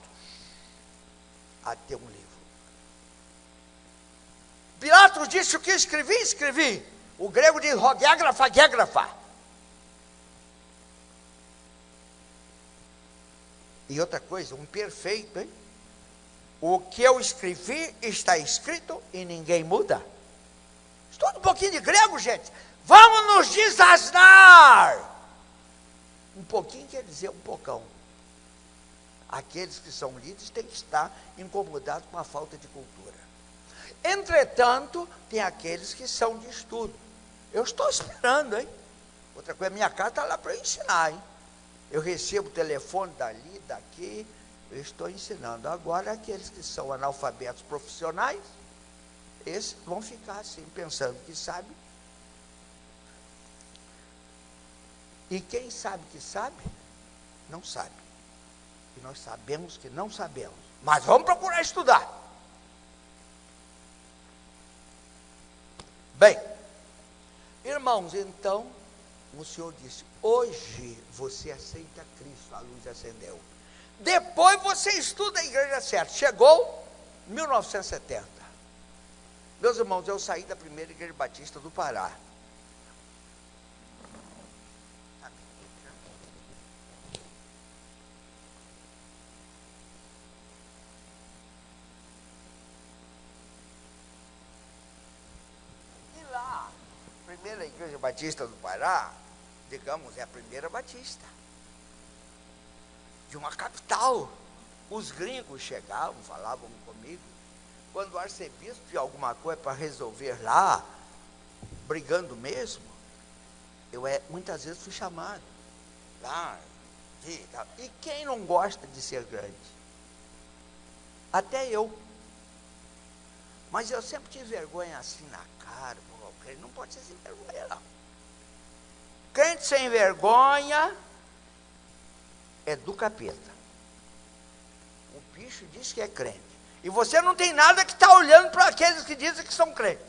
a ter um livro. Pilatos disse o que escrevi, escrevi. O grego diz rogegrafa, gegrafa. E outra coisa, um perfeito, hein? O que eu escrevi está escrito e ninguém muda. Estuda um pouquinho de grego, gente. Vamos nos desasnar. Um pouquinho quer dizer um pocão. Aqueles que são líderes têm que estar incomodados com a falta de cultura. Entretanto, tem aqueles que são de estudo. Eu estou esperando, hein? Outra coisa, minha casa está lá para eu ensinar, hein? Eu recebo o telefone dali, daqui, eu estou ensinando. Agora, aqueles que são analfabetos profissionais, esses vão ficar assim, pensando que sabem. E quem sabe que sabe, não sabe. E nós sabemos que não sabemos. Mas vamos procurar estudar. Bem, irmãos, então, o Senhor disse, hoje você aceita Cristo, a luz acendeu. Depois você estuda a igreja certa. Chegou 1970. Meus irmãos, eu saí da primeira igreja batista do Pará. A primeira igreja batista do Pará, digamos, é a primeira batista de uma capital. Os gringos chegavam, falavam comigo. Quando o arcebispo tinha alguma coisa para resolver lá, brigando mesmo, eu muitas vezes fui chamado lá, e quem não gosta de ser grande? Até eu. Mas eu sempre tive vergonha assim na cara. Ele não pode ser sem vergonha, não. Crente sem vergonha é do capeta. O bicho diz que é crente. E você não tem nada que está olhando para aqueles que dizem que são crentes.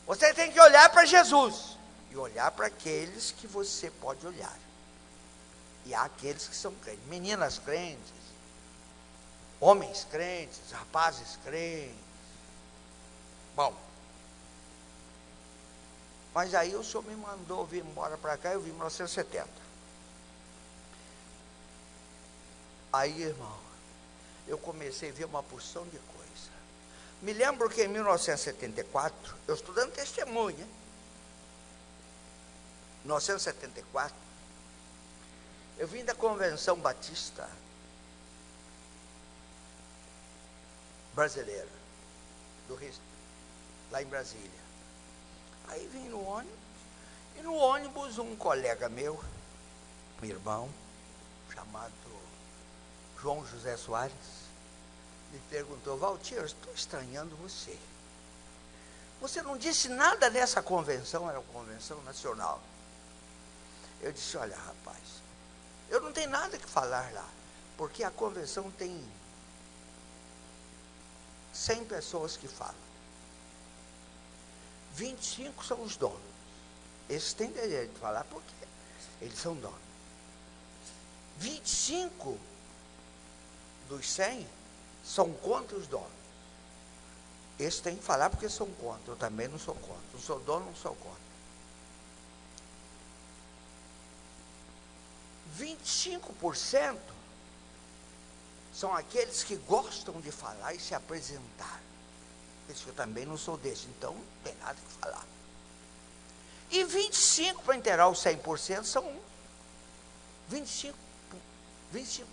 Você tem que olhar para Jesus. E olhar para aqueles que você pode olhar. E há aqueles que são crentes. Meninas crentes. Homens crentes. Rapazes crentes. Bom. Mas aí o Senhor me mandou vir embora para cá, eu vim em 1970. Aí, irmão, eu comecei a ver uma porção de coisa. Me lembro que em 1974, eu estudando testemunha, 1974, eu vim da Convenção Batista Brasileira, do Rio, lá em Brasília. Aí vim no ônibus, e no ônibus um colega meu, um irmão, chamado João José Soares, me perguntou, Valtir, eu estou estranhando você. Você não disse nada dessa convenção, era uma convenção nacional. Eu disse, olha rapaz, eu não tenho nada que falar lá, porque a convenção tem 100 pessoas que falam. 25 são os donos. Esses têm direito de falar porque Eles são donos. 25 dos 100 são contra os donos. Esses têm que falar porque são contra. Eu também não sou contra. Não sou dono, não sou contra. 25% são aqueles que gostam de falar e se apresentar. Esse eu também não sou desse, então não tem nada que falar. E 25, para inteirar os 100%, são 25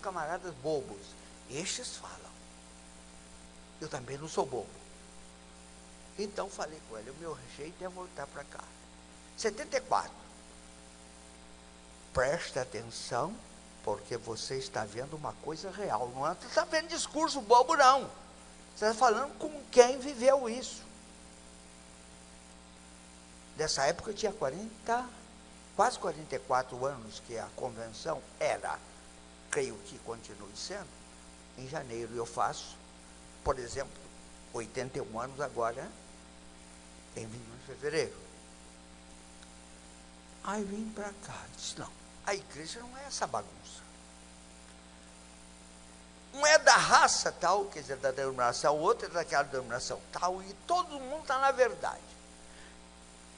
camaradas bobos. Estes falam. Eu também não sou bobo. Então falei com ele, o meu jeito é voltar para cá. 74. Presta atenção, porque você está vendo uma coisa real. Não está vendo discurso bobo, não. Você está falando com quem viveu isso. Nessa época eu tinha quase 44 anos, que a convenção era, creio que continue sendo, em janeiro. Eu faço, por exemplo, 81 anos agora, em 21 de fevereiro. Aí vim para cá, disse, não, a igreja não é essa bagunça. Um é da raça tal, quer dizer, da denominação, o outro é daquela denominação tal, e todo mundo está na verdade.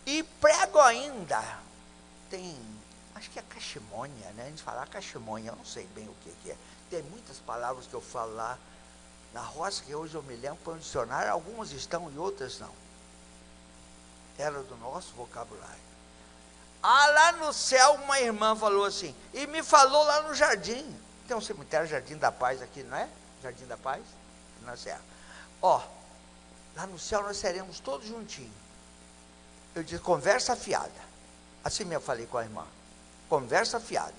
E prego ainda, tem, acho que é cachimônia, né? A gente fala cachimônia, eu não sei bem o que é. Tem muitas palavras que eu falo lá na roça, que hoje eu me lembro para o dicionário, algumas estão e outras não. Era do nosso vocabulário. Ah, lá no céu, uma irmã falou assim, e me falou lá no jardim. Tem um cemitério Jardim da Paz aqui, não é? Jardim da Paz? Na Serra. Ó, lá no céu nós seremos todos juntinhos. Eu disse, conversa fiada. Assim mesmo eu falei com a irmã. Conversa fiada.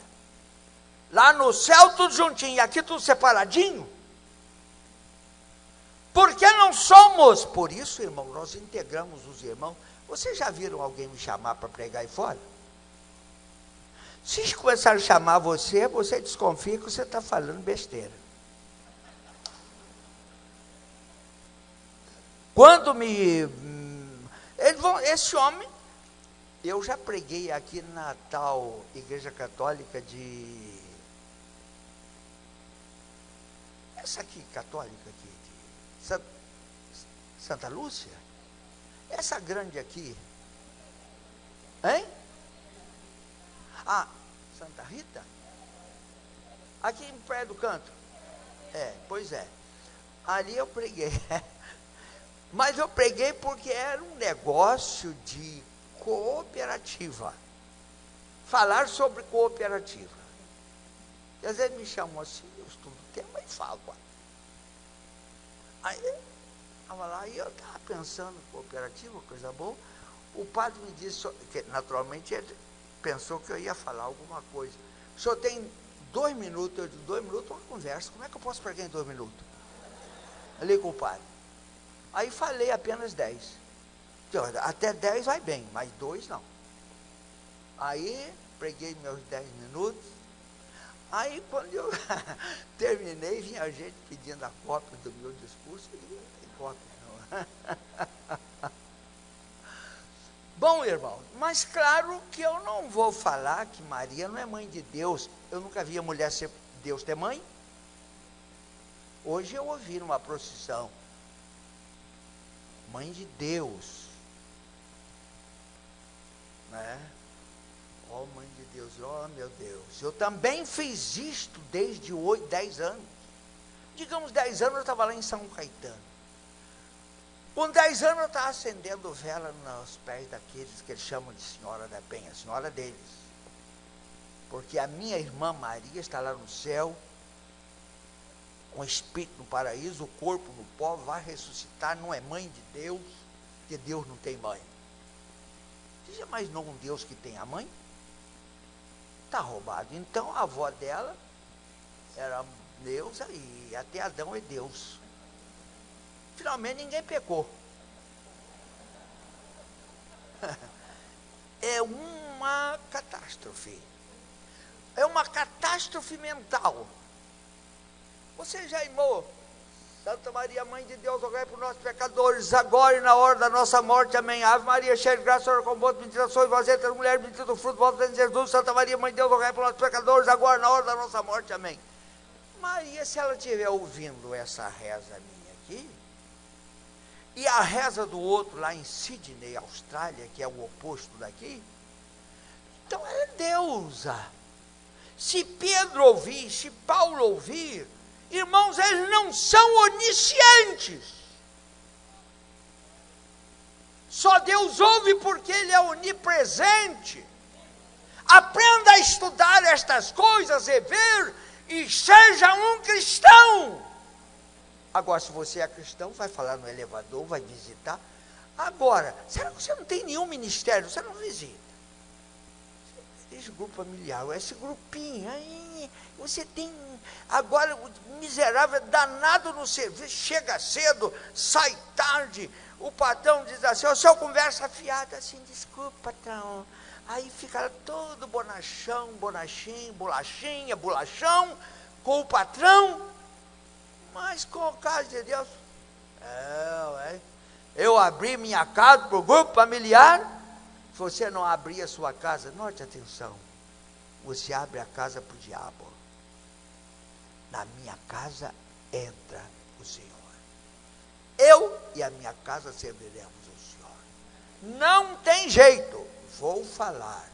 Lá no céu tudo juntinho, e aqui tudo separadinho. Por que não somos? Por isso, irmão, nós integramos os irmãos. Vocês já viram alguém me chamar para pregar aí fora? Se começarem a chamar você, você desconfia que você está falando besteira. Quando esse homem, eu já preguei aqui na tal Igreja Católica de... Essa aqui, católica aqui, de Santa Lúcia? Essa grande aqui, hein? Ah, Santa Rita? Aqui em Praia do Canto? É, pois é. Ali eu preguei. Mas eu preguei porque era um negócio de cooperativa. Falar sobre cooperativa. E às vezes me chamam assim, eu estudo o tema e falo. Aí, estava lá e eu estava pensando, cooperativa, coisa boa. O padre me disse, que naturalmente ele pensou que eu ia falar alguma coisa. O senhor tem 2 minutos, eu digo, 2 minutos, uma conversa. Como é que eu posso pregar em 2 minutos? Ali com o padre. Aí falei apenas 10. Até 10 vai bem, mas 2 não. Aí preguei meus 10 minutos. Aí quando eu terminei, vinha gente pedindo a cópia do meu discurso. Eu digo, não tem cópia não. Bom, irmão, mas claro que eu não vou falar que Maria não é mãe de Deus. Eu nunca vi a mulher ser Deus ter mãe. Hoje eu ouvi numa procissão, mãe de Deus, né? Oh, mãe de Deus, oh meu Deus, eu também fiz isto desde 10 anos. Digamos 10 anos eu estava lá em São Caetano. Com 10 anos eu estava acendendo vela nos pés daqueles que eles chamam de Senhora da Penha, Senhora deles. Porque a minha irmã Maria está lá no céu, com o espírito no paraíso, o corpo no pó, vai ressuscitar, não é mãe de Deus, porque Deus não tem mãe. Você já imaginou um Deus que tem a mãe? Está roubado. Então a avó dela era Deus e até Adão é Deus. Finalmente ninguém pecou. É uma catástrofe. É uma catástrofe mental. Você já Santa Maria, Mãe de Deus, rogai por nós pecadores, agora e na hora da nossa morte. Amém. Ave Maria, cheia de graça, Senhor é convosco, bendita sois vós entre as mulheres, bendito o fruto do vosso ventre, Jesus. Santa Maria, Mãe de Deus, rogai por nós pecadores, agora e na hora da nossa morte. Amém. Maria, se ela estiver ouvindo essa reza minha aqui, e a reza do outro lá em Sydney, Austrália, que é o oposto daqui, então ela é deusa. Se Pedro ouvir, se Paulo ouvir, irmãos, eles não são oniscientes. Só Deus ouve porque Ele é onipresente. Aprenda a estudar estas coisas e ver, e seja um cristão. Agora, se você é cristão, vai falar no elevador, vai visitar. Agora, será que você não tem nenhum ministério? Você não visita. Esse grupo familiar, esse grupinho, aí, você tem, agora o miserável danado no serviço, chega cedo, sai tarde, o patrão diz assim, o seu conversa fiada, assim, desculpa, patrão, aí fica todo bonachão, bonachinho, bolachinha, bolachão, com o patrão, mas com o caso de Deus, eu abri minha casa para o grupo familiar. Se você não abrir a sua casa, note atenção, você abre a casa para o diabo. Na minha casa entra o Senhor. Eu e a minha casa serviremos ao Senhor. Não tem jeito, vou falar,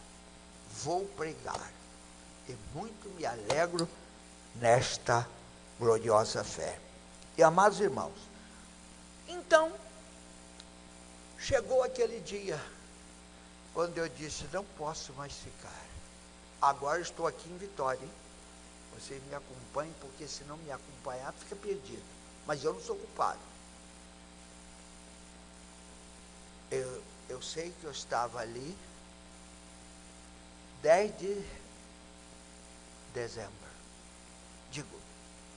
vou pregar. E muito me alegro nesta gloriosa fé. E amados irmãos, então, chegou aquele dia, quando eu disse, não posso mais ficar. Agora estou aqui em Vitória, hein? Vocês me acompanhem, porque se não me acompanhar, fica perdido. Mas eu não sou culpado. Eu sei que eu estava ali 10 de dezembro. Digo,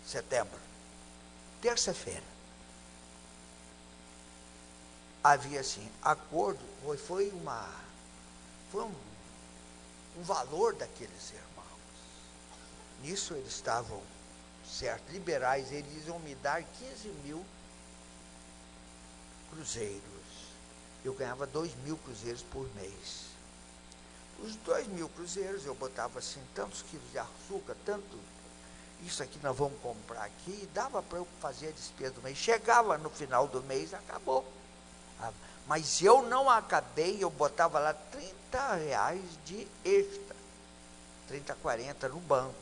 setembro. Terça-feira. Havia assim, acordo, foi um valor daqueles irmãos. Nisso eles estavam certos, liberais, eles iam me dar 15.000 cruzeiros. Eu ganhava 2.000 cruzeiros por mês. Os 2.000 cruzeiros eu botava assim, tantos quilos de açúcar, tanto, isso aqui nós vamos comprar aqui, e dava para eu fazer a despesa do mês. Chegava no final do mês, acabou. Mas eu não acabei, eu botava lá R$30 de extra, 30, 40 no banco.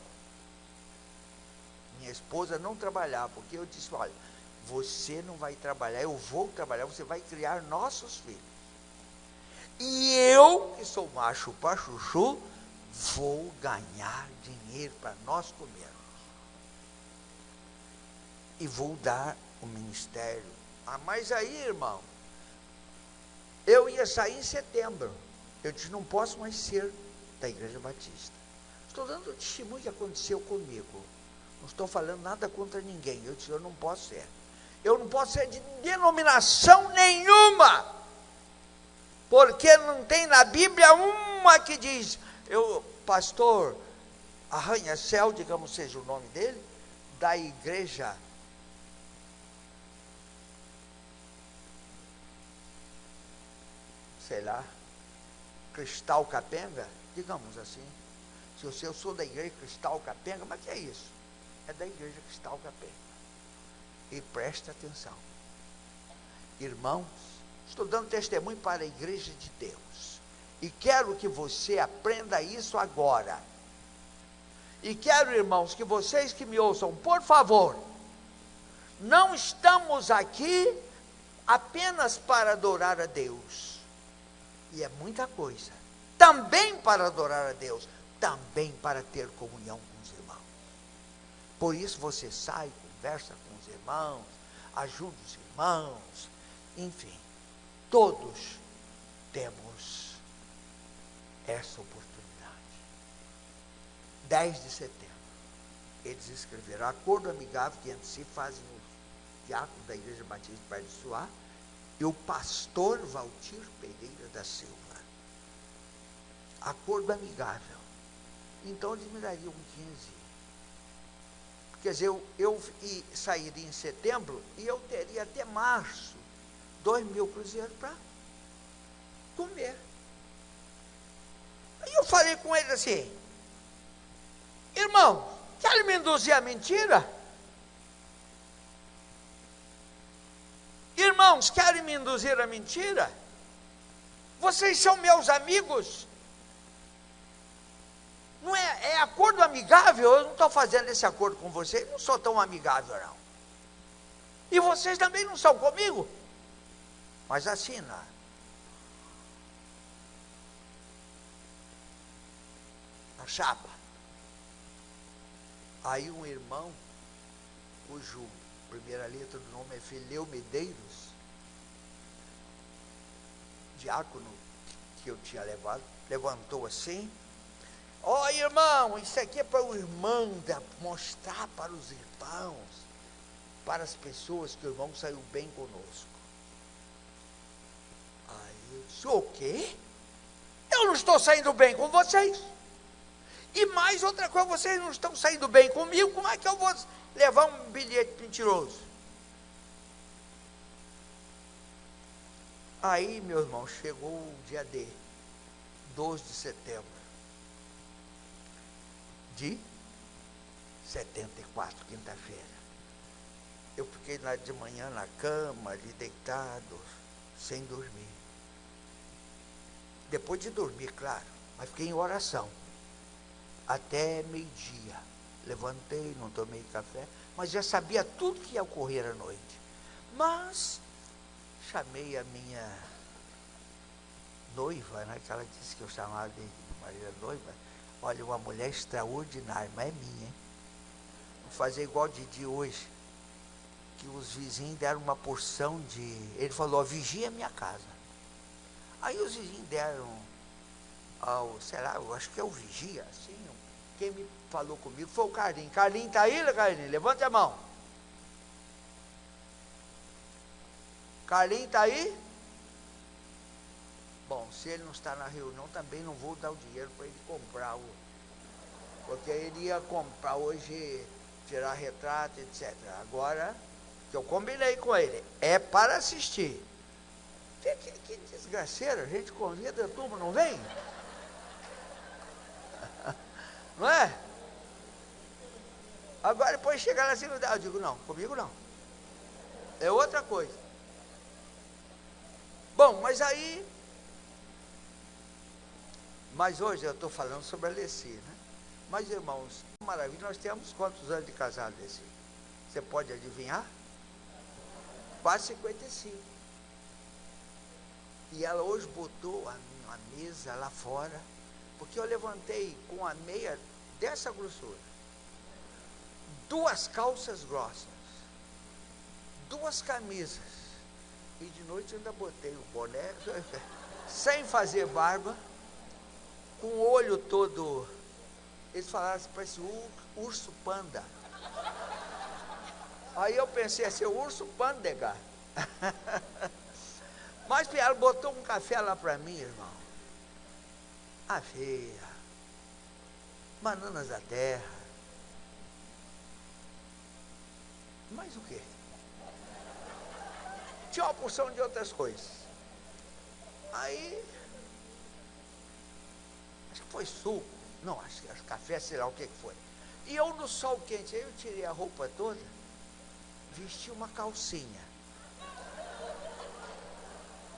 Minha esposa não trabalhava, porque eu disse, olha, você não vai trabalhar, eu vou trabalhar, você vai criar nossos filhos. E eu, que sou macho para chuchu, vou ganhar dinheiro para nós comermos. E vou dar o ministério. Mas aí, irmão, eu ia sair em setembro. Eu disse, não posso mais ser da Igreja Batista. Estou dando o testemunho que aconteceu comigo. Não estou falando nada contra ninguém. Eu disse, eu não posso ser. Eu não posso ser de denominação nenhuma. Porque não tem na Bíblia uma que diz, pastor Arranha-Céu, digamos seja o nome dele, da igreja sei lá, Cristal Capenga, digamos assim. Se eu sou da igreja Cristal Capenga, mas que é isso? É da igreja Cristal Capenga. E presta atenção. Irmãos, estou dando testemunho para a igreja de Deus. E quero que você aprenda isso agora. E quero, irmãos, que vocês que me ouçam, por favor, não estamos aqui apenas para adorar a Deus. E é muita coisa. Também para adorar a Deus, também para ter comunhão com os irmãos. Por isso você sai, conversa com os irmãos, ajuda os irmãos, enfim, todos temos essa oportunidade. 10 de setembro, eles escreveram acordo amigável que entre si fazem os diáconos da Igreja Batista de Pé de Suá e o pastor Valtir Pereira da Silva. Acordo amigável. Então eles me dariam Quer dizer, eu sairia em setembro e eu teria até março 2.000 cruzeiros para comer. Aí eu falei com ele assim: irmão, quer me induzir a mentira? Irmãos, querem me induzir a mentira? Vocês são meus amigos? Não é acordo amigável? Eu não estou fazendo esse acordo com vocês, não sou tão amigável, não. E vocês também não são comigo? Mas assim, na chapa. Aí um irmão, cujo primeira letra do nome é Fileu Medeiros, diácono que eu tinha levado, levantou assim: ó, irmão, isso aqui é para o irmão mostrar para os irmãos, para as pessoas que o irmão saiu bem conosco. Aí eu disse: o quê? Eu não estou saindo bem com vocês. E mais outra coisa, vocês não estão saindo bem comigo, como é que eu vou levar um bilhete mentiroso? Aí, meu irmão, chegou o dia D, 12 de setembro de 74, quinta-feira. Eu fiquei lá de manhã na cama, ali deitado, sem dormir. Depois de dormir, claro, mas fiquei em oração. Até meio-dia. Levantei, não tomei café, mas já sabia tudo que ia ocorrer à noite. Mas chamei a minha noiva, né, que ela disse que eu chamava de Maria Noiva. Olha, uma mulher extraordinária, mas é minha, hein? Vou fazer igual de hoje, que os vizinhos deram uma porção de... Ele falou: vigia a minha casa. Aí os vizinhos deram ao, sei lá, eu acho que é o vigia, assim. Quem me falou comigo foi o Carlinhos. Carlinhos está aí, Carlinhos? Levanta a mão. Carlinhos está aí? Bom, se ele não está na reunião, também não vou dar o dinheiro para ele comprar porque ele ia comprar hoje, tirar retrato, etc. Agora, que eu combinei com ele, é para assistir. Que desgraceira, a gente convida a turma, não vem? Não é? Agora depois chegar lá assim, eu digo: não, comigo não. É outra coisa. Bom, mas aí... Mas hoje eu estou falando sobre a Leci, né? Mas, irmãos, maravilha, nós temos quantos anos de casado, Leci? Você pode adivinhar? Quase 55. E ela hoje botou a mesa lá fora, porque eu levantei com a meia dessa grossura, 2 calças grossas, 2 camisas, e de noite eu ainda botei o boné, sem fazer barba, com o olho todo, eles falaram assim, parece urso panda. Aí eu pensei assim, o urso pândega. Mas ela botou um café lá para mim, irmão. A feia, bananas da terra. Mais o quê? Tinha uma porção de outras coisas. Aí, acho que foi suco. Não, acho que café, sei lá o que foi. E eu no sol quente, aí eu tirei a roupa toda, vesti uma calcinha.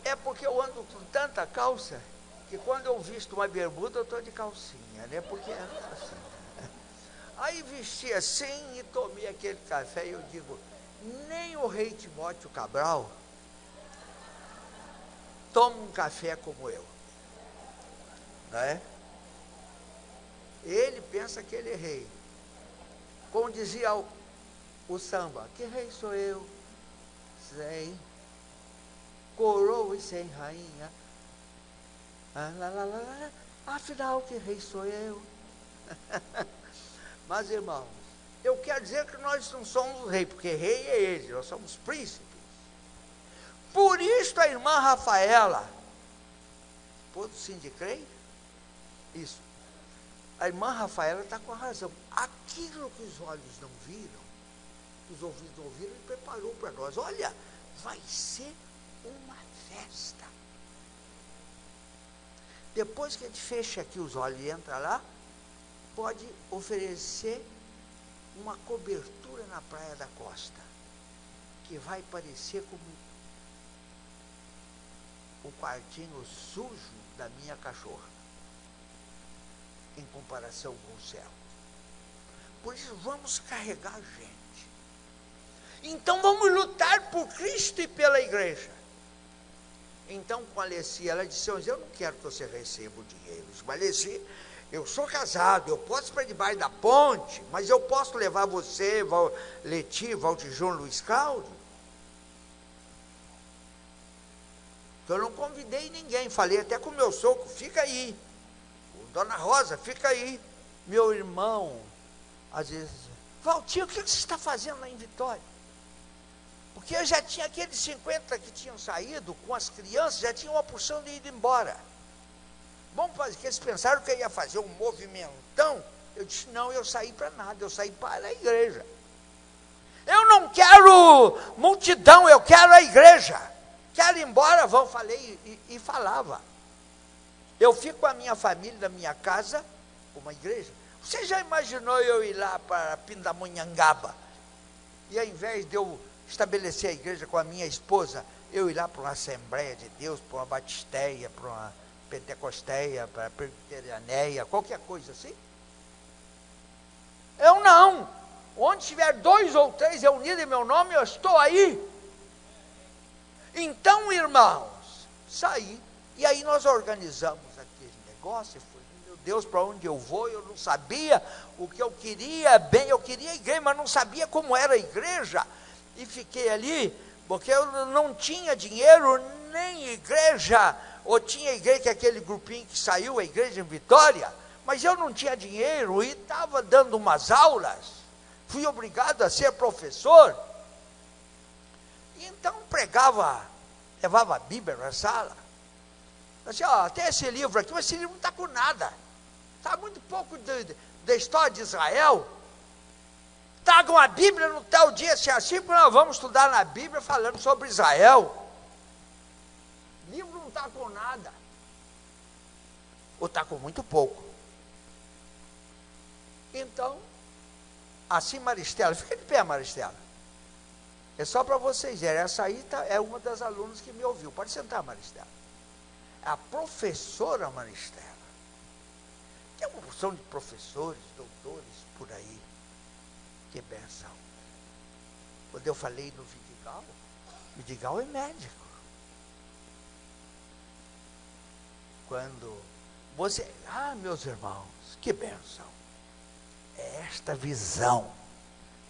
É porque eu ando com tanta calça, que quando eu visto uma bermuda, eu estou de calcinha, né? Porque é assim. Aí vesti assim e tomei aquele café e eu digo, nem o rei Timóteo Cabral toma um café como eu. Não é? Ele pensa que ele é rei. Como dizia o samba, que rei sou eu? Sem coroa e sem rainha. Afinal, que rei sou eu? Mas, irmãos, eu quero dizer que nós não somos rei, porque rei é ele, nós somos príncipes. Por isso a irmã Rafaela, pô, do Sindicrei, isso, A irmã Rafaela está com a razão. Aquilo que os olhos não viram, os ouvidos não ouviram, ele preparou para nós. Olha, vai ser uma festa. Depois que a gente fecha aqui os olhos e entra lá, pode oferecer uma cobertura na praia da costa, que vai parecer como o quartinho sujo da minha cachorra, em comparação com o céu. Por isso, vamos carregar gente. Então, vamos lutar por Cristo e pela igreja. Então, com a Alessia, ela disse: eu não quero que você receba o dinheiro. Mas, Alessia, eu sou casado, eu posso ir para debaixo da ponte, mas eu posso levar você, Leti, Valtijão, Luiz Cláudio? Eu não convidei ninguém, falei até com o meu sogro: fica aí. Dona Rosa, fica aí. Meu irmão, às vezes, Valtinho, o que você está fazendo lá em Vitória? Porque eu já tinha aqueles 50 que tinham saído, com as crianças, já tinha uma porção de ir embora. Bom, porque eles pensaram que eu ia fazer um movimentão. Eu disse: não, eu saí para nada, eu saí para a igreja. Eu não quero multidão, eu quero a igreja. Quero ir embora, vão, falei e falava. Eu fico com a minha família na minha casa, uma igreja. Você já imaginou eu ir lá para Pindamonhangaba? E ao invés de eu estabelecer a igreja com a minha esposa, eu ir lá para uma Assembleia de Deus, para uma Batisteia, para uma Pentecosteia, para a Presbiterianeia, qualquer coisa assim? Eu não. Onde tiver 2 ou 3 reunidos em meu nome, eu estou aí. Então, irmãos, saí. E aí nós organizamos aquele negócio. Foi, meu Deus, para onde eu vou? Eu não sabia o que eu queria. Bem, eu queria a igreja, mas não sabia como era a igreja. E fiquei ali, porque eu não tinha dinheiro, nem igreja. Ou tinha igreja, que é aquele grupinho que saiu, a igreja em Vitória. Mas eu não tinha dinheiro e estava dando umas aulas. Fui obrigado a ser professor. E então pregava, levava a Bíblia na sala. Assim, tem esse livro aqui, mas esse livro não está com nada. Está muito pouco da história de Israel. Tragam a Bíblia no tal dia, assim, porque nós vamos estudar na Bíblia falando sobre Israel. O livro não está com nada. Ou está com muito pouco. Então, assim, Maristela, fica de pé, Maristela. É só para vocês verem, essa aí é uma das alunas que me ouviu. Pode sentar, Maristela. A professora Maristela. Tem uma porção de professores, doutores por aí. Que benção. Quando eu falei no Vidigal é médico. Quando você... meus irmãos, que benção. É esta visão.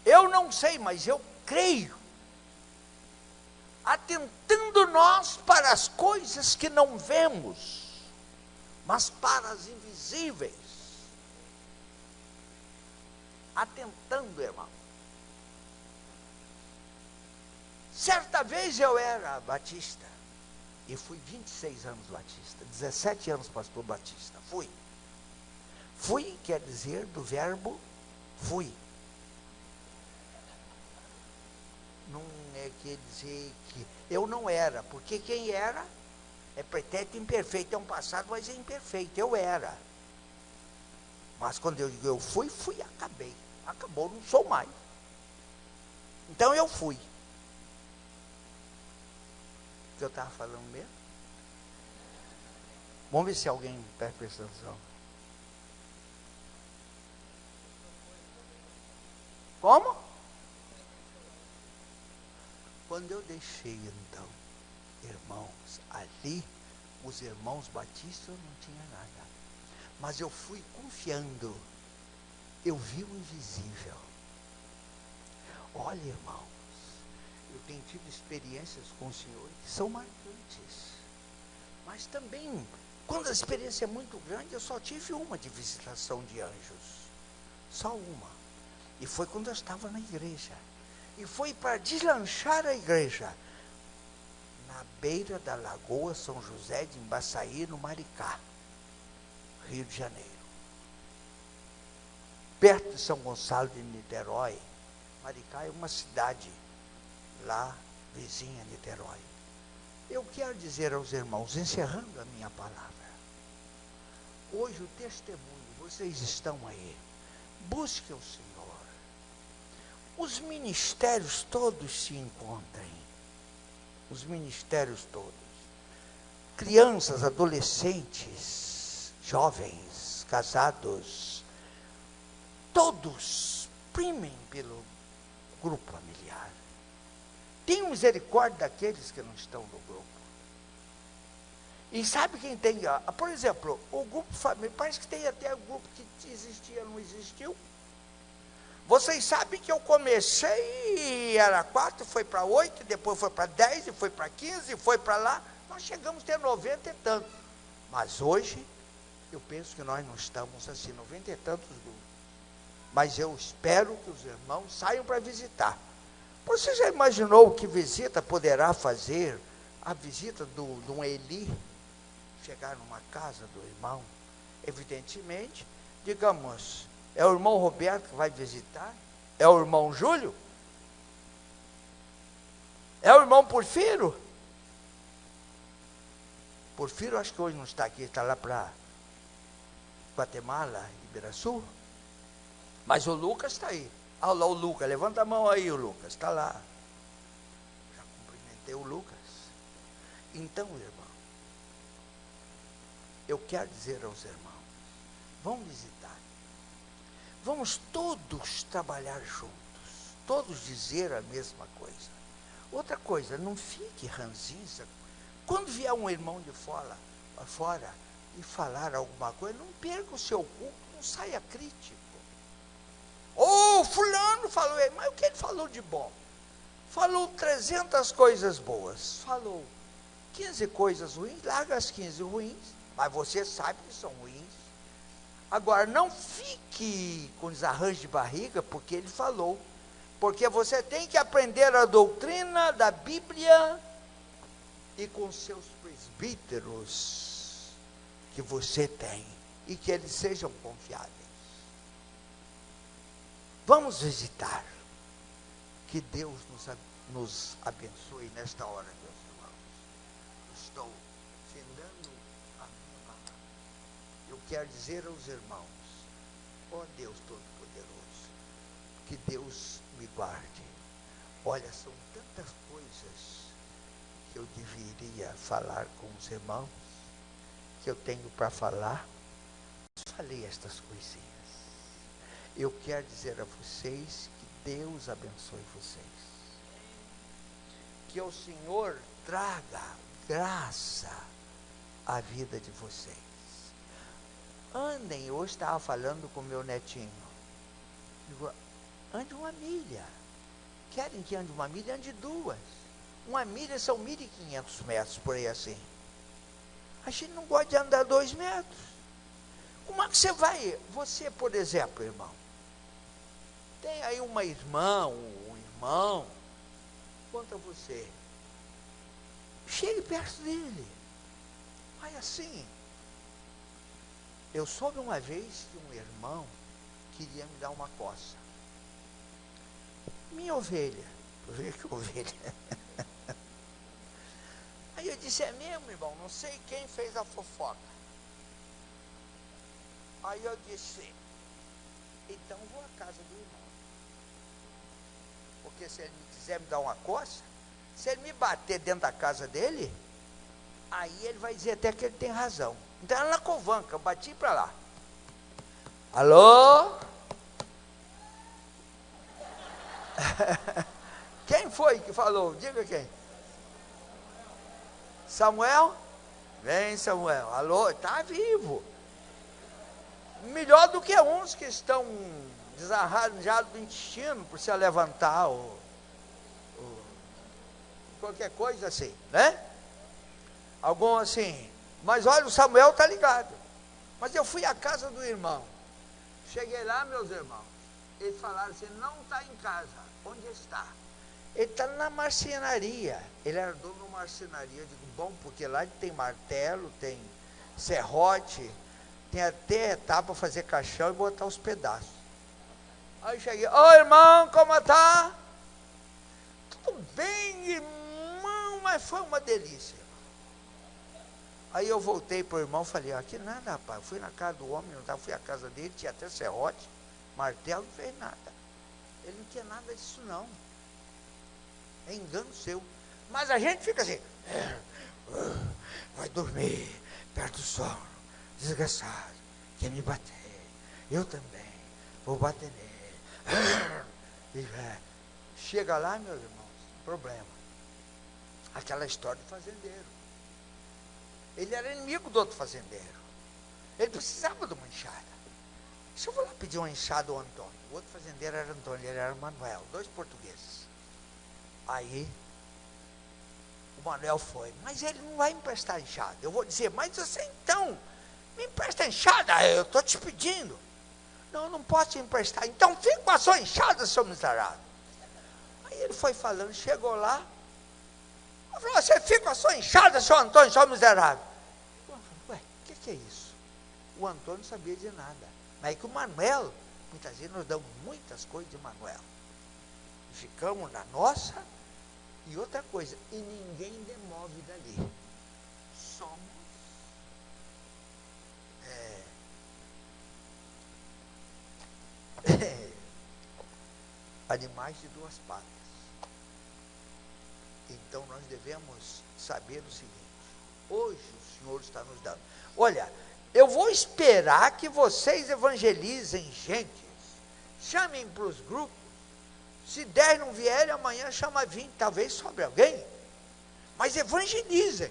Eu não sei, mas eu creio. Atentando nós para as coisas que não vemos, mas para as invisíveis. Atentando, irmão. Certa vez eu era batista, e fui 26 anos batista, 17 anos pastor batista, fui. Fui quer dizer do verbo fui. Não quer dizer que eu não era, porque quem era é pretérito imperfeito, é um passado, mas é imperfeito. Eu era. Mas quando eu digo eu fui, acabei. Acabou, não sou mais. Então eu fui. O que eu estava falando mesmo? Vamos ver se alguém presta atenção. Como? Quando eu deixei, então, irmãos, ali, os irmãos batistas, eu não tinha nada. Mas eu fui confiando. Eu vi o invisível. Olha, irmãos, eu tenho tido experiências com o Senhor que são marcantes. Mas também, quando a experiência é muito grande, eu só tive uma de visitação de anjos. Só uma. E foi quando eu estava na igreja. E foi para deslanchar a igreja na beira da Lagoa São José de Embaçaí, no Maricá, Rio de Janeiro. perto de São Gonçalo de Niterói. Maricá é uma cidade lá, vizinha a Niterói. Eu quero dizer aos irmãos, encerrando a minha palavra, hoje o testemunho, vocês estão aí, busque o Senhor. Os ministérios todos se encontrem, os ministérios todos, crianças, adolescentes, jovens, casados, todos primem pelo grupo familiar. Tenham misericórdia daqueles que não estão no grupo. E sabe quem tem, por exemplo, o grupo familiar, parece que tem até o grupo que existia, não existiu. Vocês sabem que eu comecei, era 4, foi para 8, depois foi para 10, e foi para 15, e foi para lá. Nós chegamos a ter 90 e tantos. Mas hoje, eu penso que nós não estamos assim, 90 e tantos grupos. Mas eu espero que os irmãos saiam para visitar. Você já imaginou que visita poderá fazer a visita de um Eli? Chegar numa casa do irmão? Evidentemente, digamos, é o irmão Roberto que vai visitar? É o irmão Júlio? É o irmão Porfiro? Porfiro acho que hoje não está aqui, está lá para Guatemala, Ibiraçu. Mas o Lucas está aí. Ah, lá o Lucas, levanta a mão aí, o Lucas, está lá. Já cumprimentei o Lucas. Então, irmão, eu quero dizer aos irmãos, vamos visitar. Vamos todos trabalhar juntos, todos dizer a mesma coisa. Outra coisa, não fique ranzinza. Quando vier um irmão de fora e falar alguma coisa, não perca o seu culto, não saia crítico. Fulano falou, mas o que ele falou de bom? Falou 300 coisas boas, falou 15 coisas ruins, larga as 15 ruins, mas você sabe que são ruins. Agora, não fique com desarranjo de barriga, porque ele falou, porque você tem que aprender a doutrina da Bíblia e com seus presbíteros que você tem, e que eles sejam confiáveis. Vamos visitar. Que Deus nos abençoe nesta hora, meus irmãos. Estou findando a minha palavra. Eu quero dizer aos irmãos, ó Deus Todo-Poderoso, que Deus me guarde. Olha, são tantas coisas que eu deveria falar com os irmãos, que eu tenho para falar. Falei estas coisinhas. Eu quero dizer a vocês que Deus abençoe vocês. Que o Senhor traga graça à vida de vocês. Andem, hoje estava falando com meu netinho. Digo, ande uma milha. Querem que ande uma milha? Ande 2. Uma milha são 1.500 metros, por aí assim. A gente não gosta de andar 2 metros. Como é que você vai? Você, por exemplo, irmão, tem aí uma irmã, um irmão, quanto a você, chegue perto dele, vai assim. Eu soube uma vez que um irmão queria me dar uma coça. Minha ovelha, que ovelha. Aí eu disse, é mesmo, irmão, não sei quem fez a fofoca. Aí eu disse, então vou à casa do irmão. Porque se ele quiser me dar uma coça, se ele me bater dentro da casa dele, aí ele vai dizer até que ele tem razão. Então era na Covanca, eu bati para lá. Alô? Quem foi que falou? Diga quem. Samuel? Vem, Samuel. Alô? Está vivo. Melhor do que uns que estão desarranjados do intestino por se levantar ou qualquer coisa assim, né? Algum assim. Mas olha, o Samuel está ligado. Mas eu fui à casa do irmão. Cheguei lá, meus irmãos. Eles falaram assim, não está em casa. Onde está? Ele está na marcenaria. Ele era dono de uma marcenaria. Eu digo, bom, porque lá ele tem martelo, tem serrote, tem até etapa para fazer caixão e botar os pedaços. Aí cheguei, ô irmão, como está? Tudo bem, irmão, mas foi uma delícia. Aí eu voltei para o irmão e falei, aqui nada, rapaz, fui na casa do homem, não tava, fui à casa dele, tinha até serrote, martelo, não fez nada. Ele não tinha nada disso não. É engano seu. Mas a gente fica assim, vai dormir, perto do sono, desgraçado, quer me bater, eu também, vou bater nele. Chega lá, meus irmãos, problema. Aquela história do fazendeiro. Ele era inimigo do outro fazendeiro. Ele precisava de uma enxada. Se eu vou lá pedir uma enxada ao Antônio, o outro fazendeiro era Antônio, ele era Manuel, 2 portugueses. Aí, o Manuel foi, mas ele não vai emprestar enxada. Eu vou dizer, mas você então, me empresta enxada, eu estou te pedindo. Não, eu não posso te emprestar. Então fica com a sua enxada, seu miserável. Aí ele foi falando, chegou lá, falou, você fica com a sua enxada, seu Antônio, seu miserável. Eu falei, ué, o que é isso? O Antônio não sabia de nada. Mas é que o Manuel, muitas vezes nós damos muitas coisas de Manuel. Ficamos na nossa. E outra coisa, e ninguém demove dali. Somos animais de 2 patas. Então nós devemos saber o seguinte, hoje o Senhor está nos dando. Olha, eu vou esperar que vocês evangelizem gente, chamem para os grupos. Se 10 não vierem, amanhã chama 20, talvez sobre alguém. Mas evangelizem.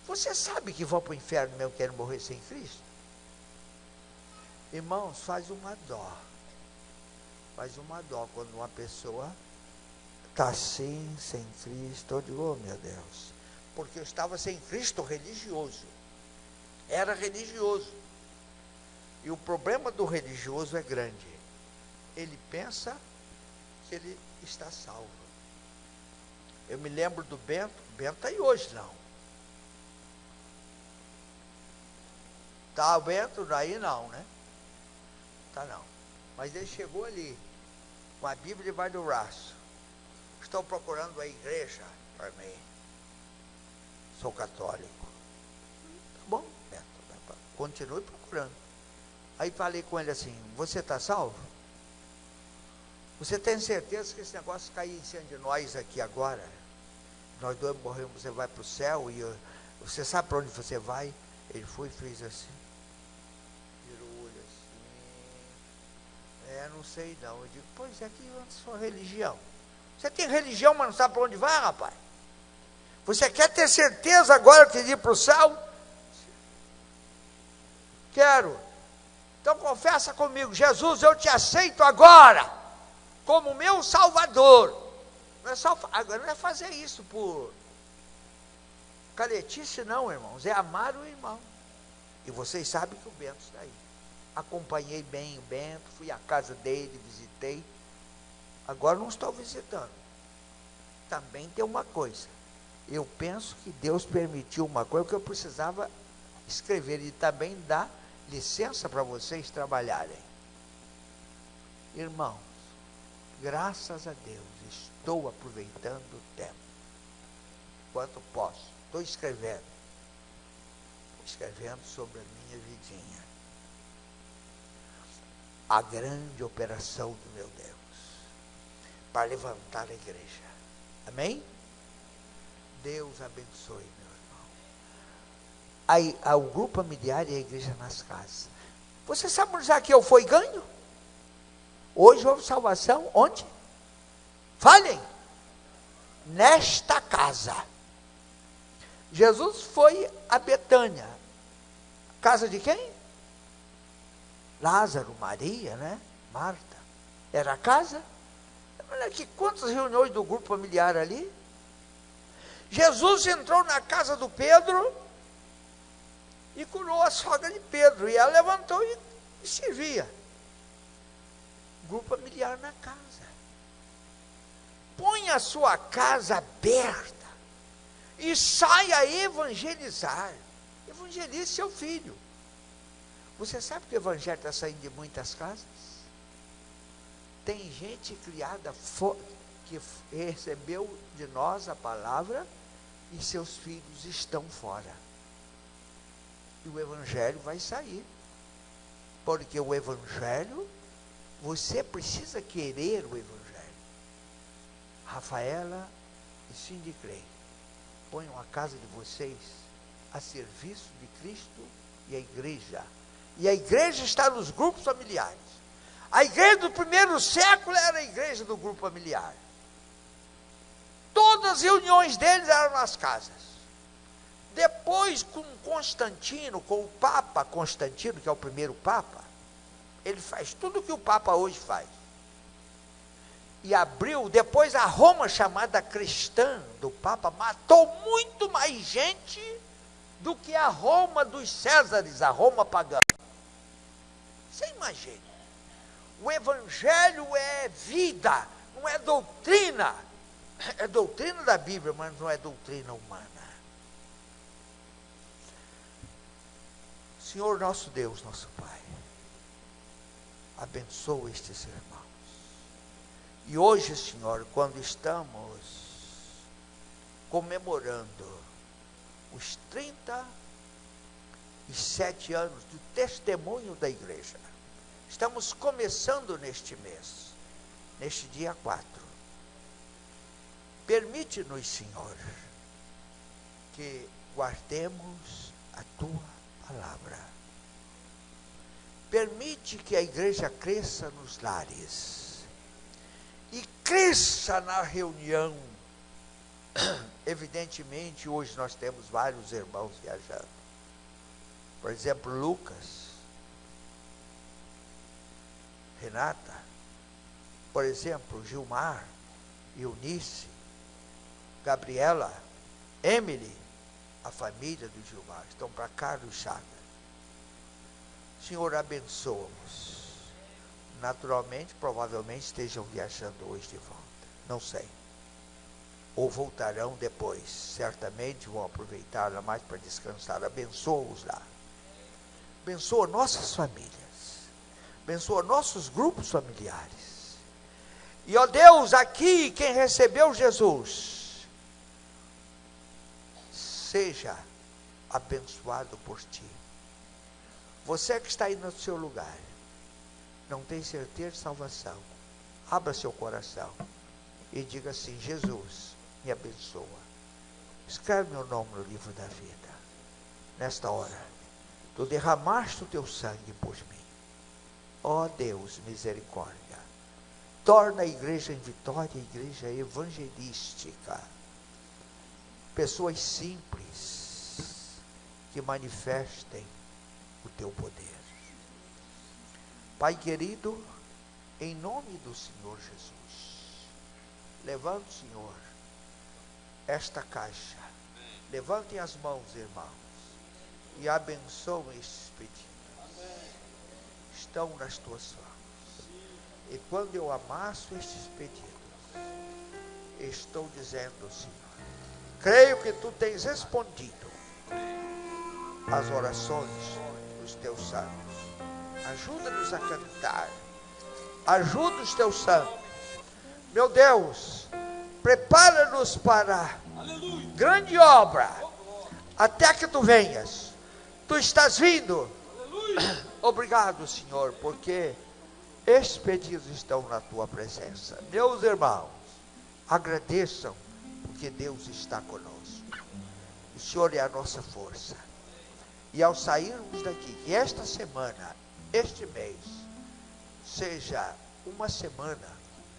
Você sabe que vão para o inferno mesmo querem morrer sem Cristo? Irmãos, faz uma dó. Faz uma dó quando uma pessoa está assim, sem Cristo. Eu digo, oh meu Deus. Porque eu estava sem Cristo religioso. Era religioso. E o problema do religioso é grande. Ele pensa que ele está salvo. Eu me lembro do Bento. Bento está aí hoje, não. Está o Bento aí, não, né? Está não. Mas ele chegou ali, com a Bíblia debaixo do braço. Estou procurando a igreja para mim. Sou católico. Tá bom, Bento. Continue procurando. Aí falei com ele assim, você está salvo? Você tem certeza que esse negócio cair em cima de nós aqui agora? Nós 2 morremos, você vai para o céu e você sabe para onde você vai? Ele foi e fez assim. Virou o olho assim. Não sei não. Eu digo, pois é que é a sua religião. Você tem religião, mas não sabe para onde vai, rapaz? Você quer ter certeza agora que ir para o céu? Quero. Então confessa comigo, Jesus, eu te aceito agora como meu Salvador. Não é só, agora não é fazer isso por caretice não, irmãos, é amar o irmão. E vocês sabem que o Bento está aí. Acompanhei bem o Bento, fui à casa dele, visitei. Agora não estou visitando. Também tem uma coisa, eu penso que Deus permitiu uma coisa que eu precisava escrever e também dar licença para vocês trabalharem. Irmãos, graças a Deus, estou aproveitando o tempo, quanto posso. Estou escrevendo sobre a minha vidinha. A grande operação do meu Deus, para levantar a igreja. Amém? Deus abençoe, meu irmão. Aí, o grupo familiar e a igreja nas casas. Você sabe onde Zaqueu foi ganho? Hoje houve salvação, onde? Falem, nesta casa. Jesus foi a Betânia. Casa de quem? Lázaro, Maria, né? Marta. Era a casa? Olha aqui, quantas reuniões do grupo familiar ali? Jesus entrou na casa do Pedro e curou a sogra de Pedro. E ela levantou e servia. Grupo familiar na casa. Põe a sua casa aberta e saia a evangelizar. Evangelize seu filho. Você sabe que o evangelho está saindo de muitas casas? Tem gente criada que recebeu de nós a palavra e seus filhos estão fora. E o evangelho vai sair. Porque o evangelho, você precisa querer o evangelho. Rafaela e Cindy Clay, ponham a casa de vocês a serviço de Cristo e a igreja. E a igreja está nos grupos familiares. A igreja do primeiro século era a igreja do grupo familiar. Todas as reuniões deles eram nas casas. Depois, com Constantino, com o Papa Constantino, que é o primeiro Papa, ele faz tudo o que o Papa hoje faz. E abriu, depois a Roma chamada cristã do Papa, matou muito mais gente do que a Roma dos Césares, a Roma pagã. Você imagina. O evangelho é vida, não é doutrina. É doutrina da Bíblia, mas não é doutrina humana. Senhor nosso Deus, nosso Pai, abençoa estes irmãos. E hoje, Senhor, quando estamos comemorando os 37 anos do testemunho da igreja, estamos começando neste mês, neste dia 4. Permite-nos, Senhor, que guardemos a Tua palavra. Permite que a igreja cresça nos lares e cresça na reunião. Evidentemente, hoje nós temos vários irmãos viajando. Por exemplo, Lucas, Renata, por exemplo, Gilmar, Eunice, Gabriela, Emily, a família do Gilmar, estão para Carlos Chagas. Senhor, abençoa-os. Naturalmente, provavelmente estejam viajando hoje de volta, não sei. Ou voltarão depois, certamente vão aproveitar mais para descansar. Abençoa-os lá. Abençoa nossas famílias. Abençoa nossos grupos familiares. E, ó Deus, aqui quem recebeu Jesus, seja abençoado por Ti. Você que está aí no seu lugar, não tem certeza de salvação, abra seu coração e diga assim: Jesus, me abençoa. Escreve meu nome no livro da vida. Nesta hora, Tu derramaste o Teu sangue por mim. Ó Deus, misericórdia. Torna a igreja em Vitória, a igreja evangelística. Pessoas simples que manifestem o Teu poder. Pai querido, em nome do Senhor Jesus, levante, Senhor, esta caixa. Levantem as mãos, irmãos, e abençoem estes pedidos. Estão nas Tuas mãos. E quando eu amasso estes pedidos, estou dizendo, Senhor, creio que Tu tens respondido às orações dos Teus santos. Ajuda-nos a cantar. Ajuda os Teus santos. Meu Deus, prepara-nos para grande obra, até que Tu venhas. Tu estás vindo. Obrigado, Senhor, porque estes pedidos estão na Tua presença. Meus irmãos, agradeçam, porque Deus está conosco. O Senhor é a nossa força. E ao sairmos daqui, que esta semana, este mês, seja uma semana,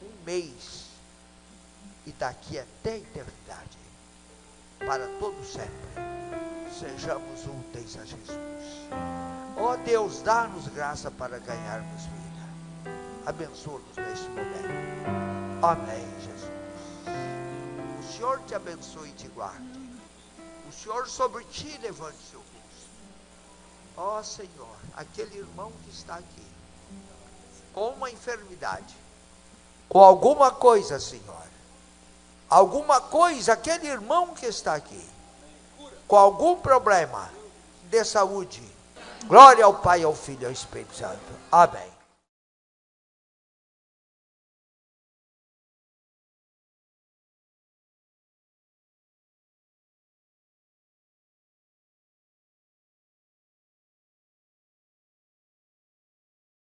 um mês, e daqui até a eternidade, para todo sempre, sejamos úteis a Jesus. Ó Deus, dá-nos graça para ganharmos vida. Abençoa-nos neste momento. Amém, Jesus. O Senhor te abençoe e te guarde. O Senhor sobre ti levante seu rosto. Ó Senhor, aquele irmão que está aqui, com uma enfermidade, com alguma coisa, Senhor, alguma coisa, aquele irmão que está aqui, com algum problema de saúde, glória ao Pai, ao Filho e ao Espírito Santo. Amém.